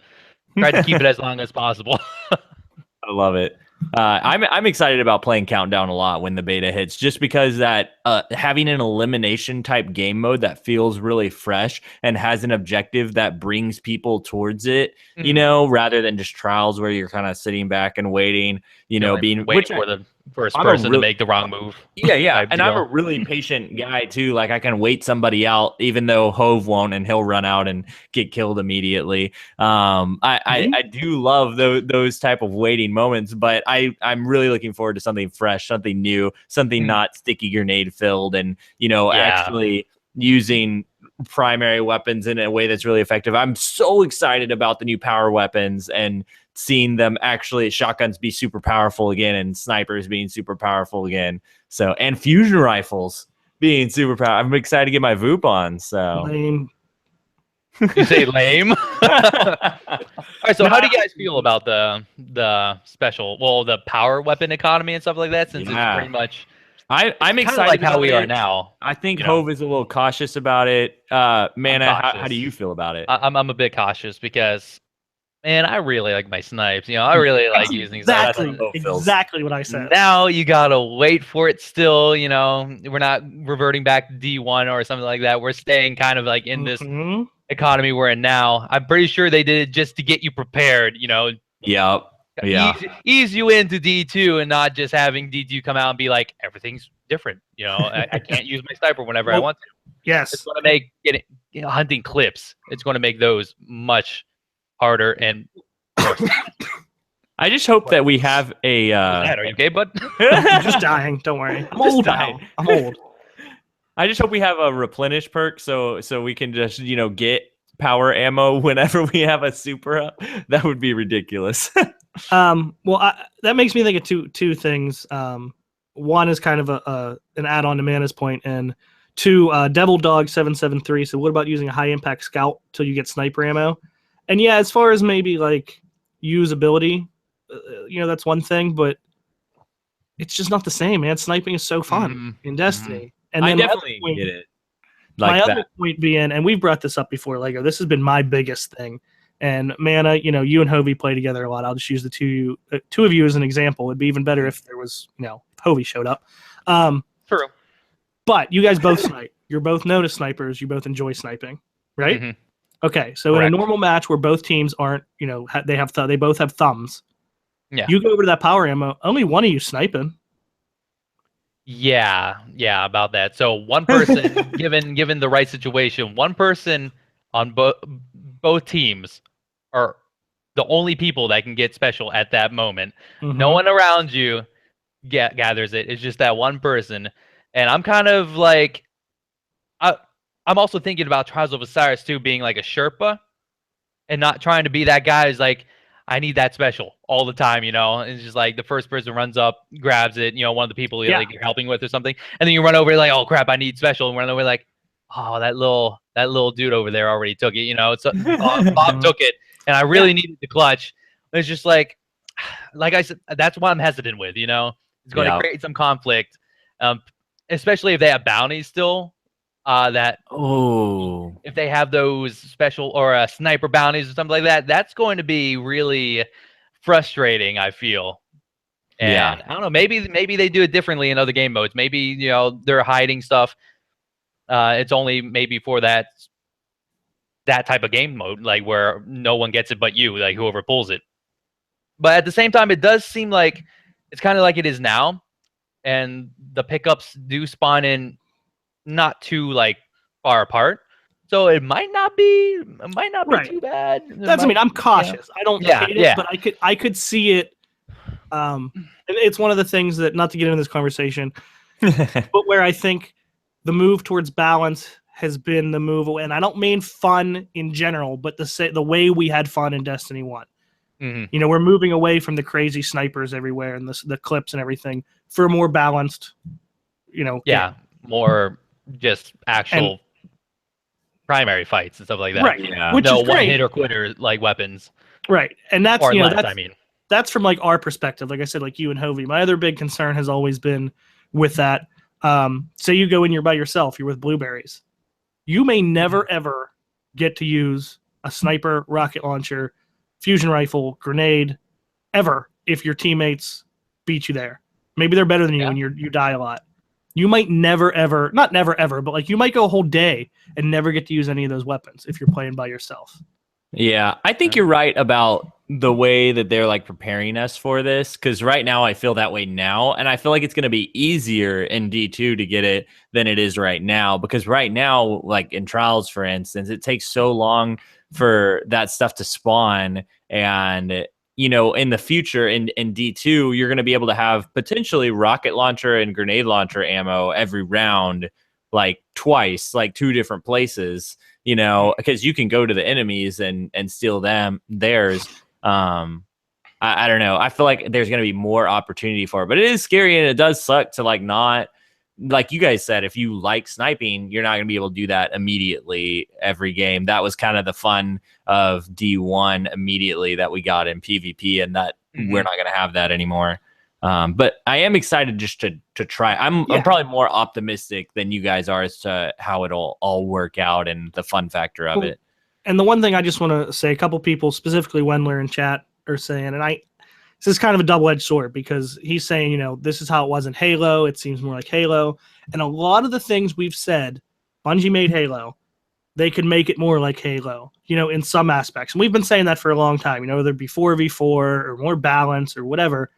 Tried to keep it as long as possible. I love it. I'm excited about playing Countdown a lot when the beta hits, just because that having an elimination type game mode that feels really fresh and has an objective that brings people towards it, you know, rather than just trials where you're kind of sitting back and waiting, you know, and being waiting for the first I'm person to really- make the wrong move. Yeah, type and I'm a deal. really patient guy too. Like I can wait somebody out, even though Hove won't, and he'll run out and get killed immediately. I do love those type of waiting moments, but I'm really looking forward to something fresh, something new, something not sticky grenade filled, and you know actually using primary weapons in a way that's really effective. I'm so excited about the new power weapons and seeing them actually shotguns be super powerful again and snipers being super powerful again. So, and fusion rifles being super powerful. I'm excited to get my VOOP on. So, Lame. You say lame? All right, so how do you guys feel about the special, the power weapon economy and stuff like that? Since it's pretty much, I'm excited like how about we it. are now. I think Hove is a little cautious about it. Mana, how do you feel about it? I'm a bit cautious because, man, I really like my snipes. You know, I really like using snipes. Exactly what I said. Now you gotta wait for it still. You know, we're not reverting back to D1 or something like that. We're staying kind of like in this economy we're in now. I'm pretty sure they did it just to get you prepared. You know. Yep. Yeah. Ease you into D2 and not just having D2 come out and be like, everything's different. You know, I can't use my sniper whenever I want to. Yes. It's going to make hunting clips. It's going to make those much harder and worse. I just hope that we have a. Are you okay, bud? I'm just dying. Don't worry. I'm old now. I'm old. I just hope we have a replenish perk so we can just get power ammo whenever we have a super up. That would be ridiculous. That makes me think of two things. One is kind of an add-on to Mana's point, and two, Devil Dog 773. So what about using a high impact scout till you get sniper ammo? And yeah, as far as maybe like usability, that's one thing, but it's just not the same, man. Sniping is so fun in Destiny. And then I definitely get it. My other point being, and we've brought this up before, Lego, this has been my biggest thing. And Mana, you and Hovey play together a lot. I'll just use the two of you as an example. It'd be even better if there was, if Hovey showed up. True. But you guys both snipe. You're both known as snipers. You both enjoy sniping, right? Mm-hmm. Okay, so in a normal match where both teams aren't, they both have thumbs. Yeah. You go over to that power ammo. Only one of you sniping. Yeah, about that. So one person, given the right situation, one person on both teams are the only people that can get special at that moment. Mm-hmm. No one around you gathers it. It's just that one person. And I'm kind of like, I'm also thinking about Trials of Osiris too, being like a Sherpa and not trying to be that guy who's like, I need that special all the time, And it's just like the first person runs up, grabs it, one of the people you're helping with or something. And then you run over like, oh crap, I need special. And run over like, oh, that little dude over there already took it, Bob took it. And I really needed the clutch. It's just like I said, that's what I'm hesitant with, It's going to create some conflict, especially if they have bounties still. If they have those special or sniper bounties or something like that, that's going to be really frustrating, I feel. And I don't know, maybe they do it differently in other game modes. Maybe they're hiding stuff. It's only maybe for that type of game mode, like where no one gets it but you, like whoever pulls it. But at the same time, it does seem like it's kind of like it is now, and the pickups do spawn in not too like far apart, so it might not be too bad. I'm cautious. I don't hate it, but I could see it. It's one of the things that, not to get into this conversation, but where I think the move towards balance has been the move, and I don't mean fun in general, but the way we had fun in Destiny 1. Mm-hmm. We're moving away from the crazy snipers everywhere and the clips and everything for a more balanced, game. more just actual primary fights and stuff like that. Right. Yeah. Which No is great. one-hitter quitter like weapons. Right. And that's, Or you know, less, I mean. that's from like our perspective. Like I said, like you and Hovey. My other big concern has always been with that. Say you go in, you're by yourself, you're with blueberries. You may never ever get to use a sniper, rocket launcher, fusion rifle, grenade, ever if your teammates beat you there. Maybe they're better than you and you die a lot. You might never ever, not never ever, but like you might go a whole day and never get to use any of those weapons if you're playing by yourself. Yeah, I think you're right about the way that they're like preparing us for this, because right now I feel that way now, and I feel like it's going to be easier in D2 to get it than it is right now, because right now, like in Trials, for instance, it takes so long for that stuff to spawn, and you know, in the future in D2, you're going to be able to have potentially rocket launcher and grenade launcher ammo every round, like twice, like 2 different places, you know, because you can go to the enemies and steal theirs. I don't know. I feel like there's going to be more opportunity for it, but it is scary and it does suck to like not, like you guys said, if you like sniping, you're not going to be able to do that immediately every game. That was kind of the fun of D1 immediately that we got in PvP, and that we're not going to have that anymore. But I am excited just to try. I'm probably more optimistic than you guys are as to how it'll all work out and the fun factor of it. And the one thing I just want to say, a couple people, specifically Wendler in chat, are saying, and this is kind of a double-edged sword, because he's saying, you know, this is how it was in Halo. It seems more like Halo. And a lot of the things we've said, Bungie made Halo, they could make it more like Halo, you know, in some aspects. And we've been saying that for a long time, you know, whether it be 4v4 or more balance or whatever.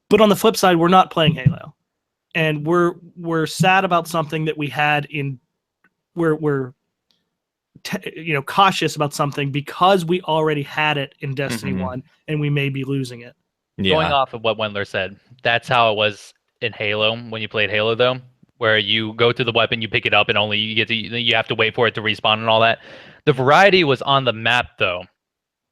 But on the flip side, we're not playing Halo. And we're sad about something that we had in, we're you know, cautious about something because we already had it in Destiny 1 and we may be losing it. Going off of what Wendler said, that's how it was in Halo when you played Halo, though, where you go to the weapon, you pick it up, and only you have to wait for it to respawn and all that. The variety was on the map, though,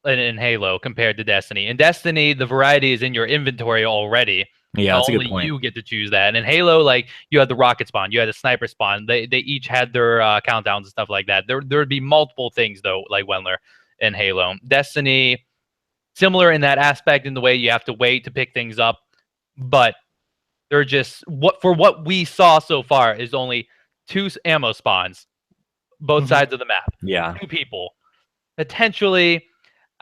in Halo compared to Destiny. In Destiny, the variety is in your inventory already. Yeah, that's a good point. Only you get to choose that. And in Halo, like, you had the rocket spawn, you had the sniper spawn. They each had their countdowns and stuff like that. There would be multiple things, though, like Wendler in Halo. Destiny, similar in that aspect, in the way you have to wait to pick things up, but they're just what we saw so far is only 2 ammo spawns, both sides of the map. Yeah, 2 people, potentially.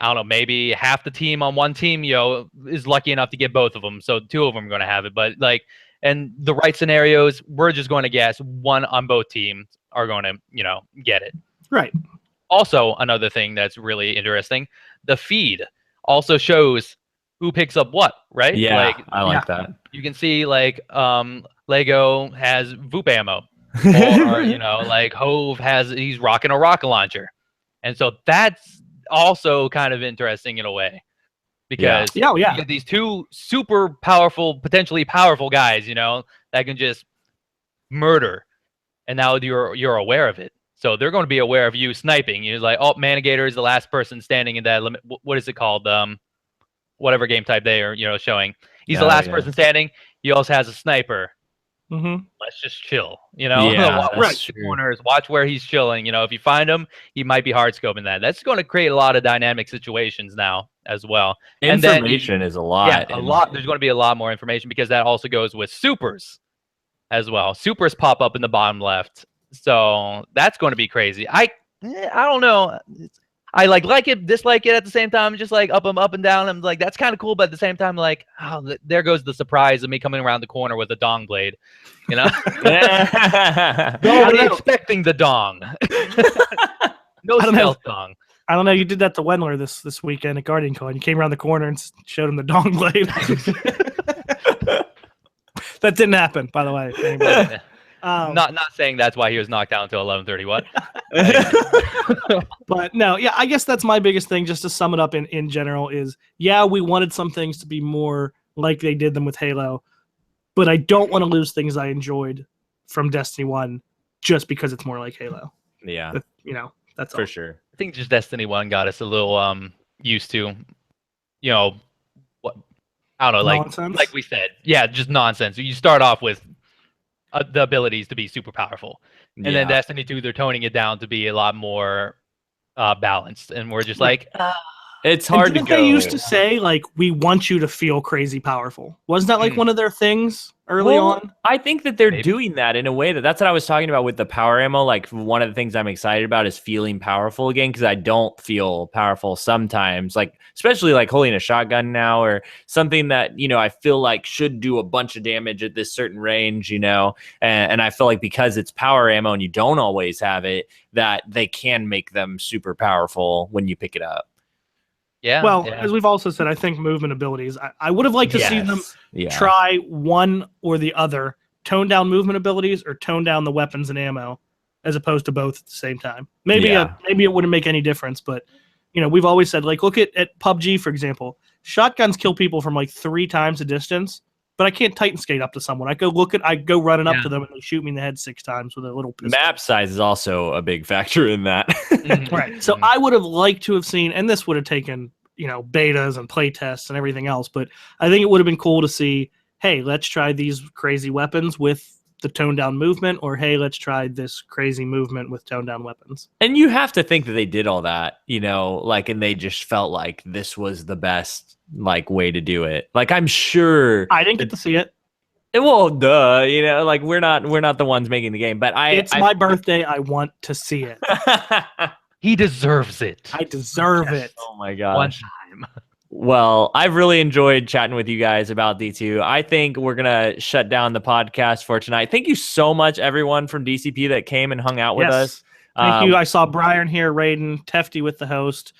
I don't know, maybe half the team on one team, you know, is lucky enough to get both of them. So 2 of them are going to have it. But like, and the right scenarios, we're just going to guess 1 on both teams are going to, you know, get it. Right. Also, another thing that's really interesting, the feed also shows who picks up what, right? Yeah, like, I like that. You can see like Lego has VOOP ammo, or you know, like Hove he's rocking a rocket launcher, and so that's also kind of interesting in a way, because you get these 2 super powerful, potentially powerful guys, you know, that can just murder, and now you're aware of it. So they're going to be aware of you sniping. You're like, oh, Managator is the last person standing in that limit. What is it called? Whatever game type they are, you know, showing. He's the last person standing. He also has a sniper. Let's just chill, you know. Watch the corners, watch where he's chilling. You know, if you find him, he might be hard scoping that. That's going to create a lot of dynamic situations now as well. Information is a lot. Yeah, a lot. There's going to be a lot more information, because that also goes with supers as well. Supers pop up in the bottom left, so that's going to be crazy. I don't know. I like it, dislike it at the same time. Just like up and down. I'm like, that's kind of cool, but at the same time, like, oh, there goes the surprise of me coming around the corner with a dong blade, you know. Nobody expecting the dong. No stealth dong. I don't know. You did that to Wendler this weekend at Guardian Con. You came around the corner and showed him the dong blade. That didn't happen, by the way. Not saying that's why he was knocked down until 11:30. What? But no, yeah, I guess that's my biggest thing. Just to sum it up in general is, yeah, we wanted some things to be more like they did them with Halo, but I don't want to lose things I enjoyed from Destiny 1 just because it's more like Halo. Yeah, you know, that's for all. sure. I think just Destiny 1 got us a little used to, you know, what, I don't know, Nonsense? like we said, yeah, just nonsense. You start off with the abilities to be super powerful. And then Destiny 2, they're toning it down to be a lot more balanced, and we're just like, it's hard to go. They used to say like, we want you to feel crazy powerful. Wasn't that like one of their things early on? I think that they're doing that in a way that's what I was talking about with the power ammo. Like, one of the things I'm excited about is feeling powerful again, because I don't feel powerful sometimes, like especially like holding a shotgun now or something that, you know, I feel like should do a bunch of damage at this certain range, you know, and I feel like because it's power ammo and you don't always have it, that they can make them super powerful when you pick it up. Yeah. Well, as we've also said, I think movement abilities, I would have liked to see them try one or the other, tone down movement abilities or tone down the weapons and ammo, as opposed to both at the same time. Maybe it wouldn't make any difference, but you know, we've always said, like, look at PUBG, for example. Shotguns kill people from like 3 times the distance, but I can't Titan skate up to someone. I go running up to them and they shoot me in the head 6 times with a little pistol. Map size is also a big factor in that. Right. So I would have liked to have seen, and this would have taken, you know, betas and play tests and everything else, but I think it would have been cool to see, hey, let's try these crazy weapons with the toned down movement, or hey, let's try this crazy movement with toned down weapons. And you have to think that they did all that, you know, like, and they just felt like this was the best like way to do it. Like, I'm sure I didn't get to see it. Well, duh, you know, like we're not the ones making the game, but it's my birthday. I want to see it. He deserves it. I deserve it. Oh my gosh. One time. Well, I've really enjoyed chatting with you guys about D2. I think we're going to shut down the podcast for tonight. Thank you so much, everyone from DCP that came and hung out with us. Thank you. I saw Brian here, Raiden, Tefty with the host,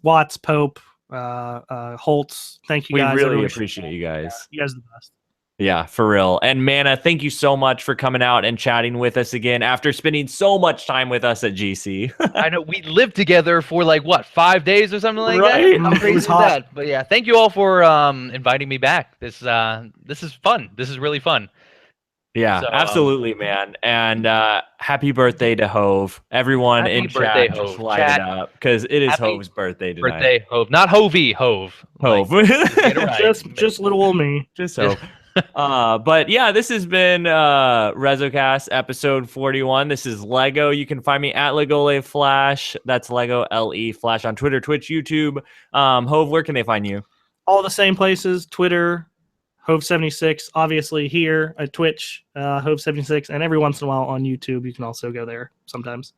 Watts, Pope, Holtz. Thank you guys. We really appreciate you guys. You guys are the best. Yeah, for real. And Mana, thank you so much for coming out and chatting with us again after spending so much time with us at GC. I know we lived together for like what, 5 days or something like that. How crazy is that? But yeah, thank you all for inviting me back. This is fun. This is really fun. Yeah, so, absolutely, man. And happy birthday to Hove. Everyone in chat, just light it up because it is Hove's birthday tonight. Birthday Hove, not Hovey, Hove. Hove. Like, get it right. just little old me. Just Hove. But yeah, this has been REZOcast episode 41. This is Lego. You can find me at legoleflash. That's Lego LE Flash on Twitter, Twitch, YouTube. Hove, where can they find you? All the same places: Twitter, Hove76, obviously here at Twitch, Hove76, and every once in a while on YouTube. You can also go there sometimes.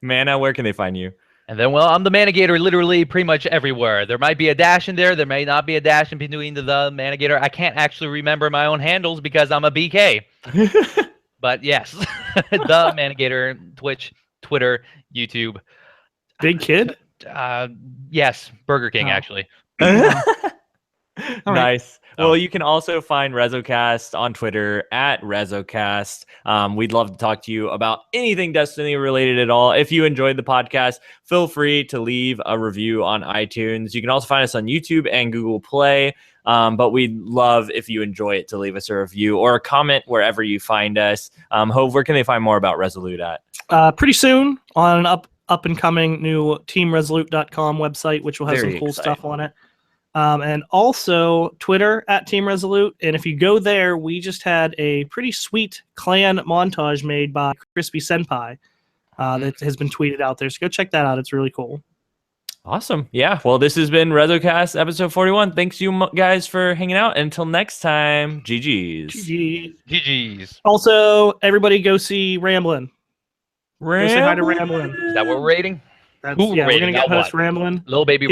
Mana, where can they find you? And then, well, I'm the Managator literally pretty much everywhere. There might be a dash in there. There may not be a dash in between the Managator. I can't actually remember my own handles because I'm a BK. But yes, the Managator, Twitch, Twitter, YouTube. Big kid? Yes, Burger King, actually. Nice. Well, you can also find REZOcast on Twitter at REZOcast. We'd love to talk to you about anything Destiny related at all. If you enjoyed the podcast, feel free to leave a review on iTunes. You can also find us on YouTube and Google Play. But we'd love if you enjoy it to leave us a review or a comment wherever you find us. Hove, where can they find more about Resolute at? Pretty soon on an up and coming new teamresolute.com website, which will have some cool stuff on it. And also Twitter at Team Resolute. And if you go there, we just had a pretty sweet clan montage made by Crispy Senpai that has been tweeted out there. So go check that out. It's really cool. Awesome. Yeah. Well, this has been REZOcast episode 41. Thanks you guys for hanging out. Until next time, GG's. GG's. Also, everybody go see Ramblin'. Go say hi to Ramblin'. Is that what we're rating? We're going to get host Ramblin'. Little baby Ramblin'.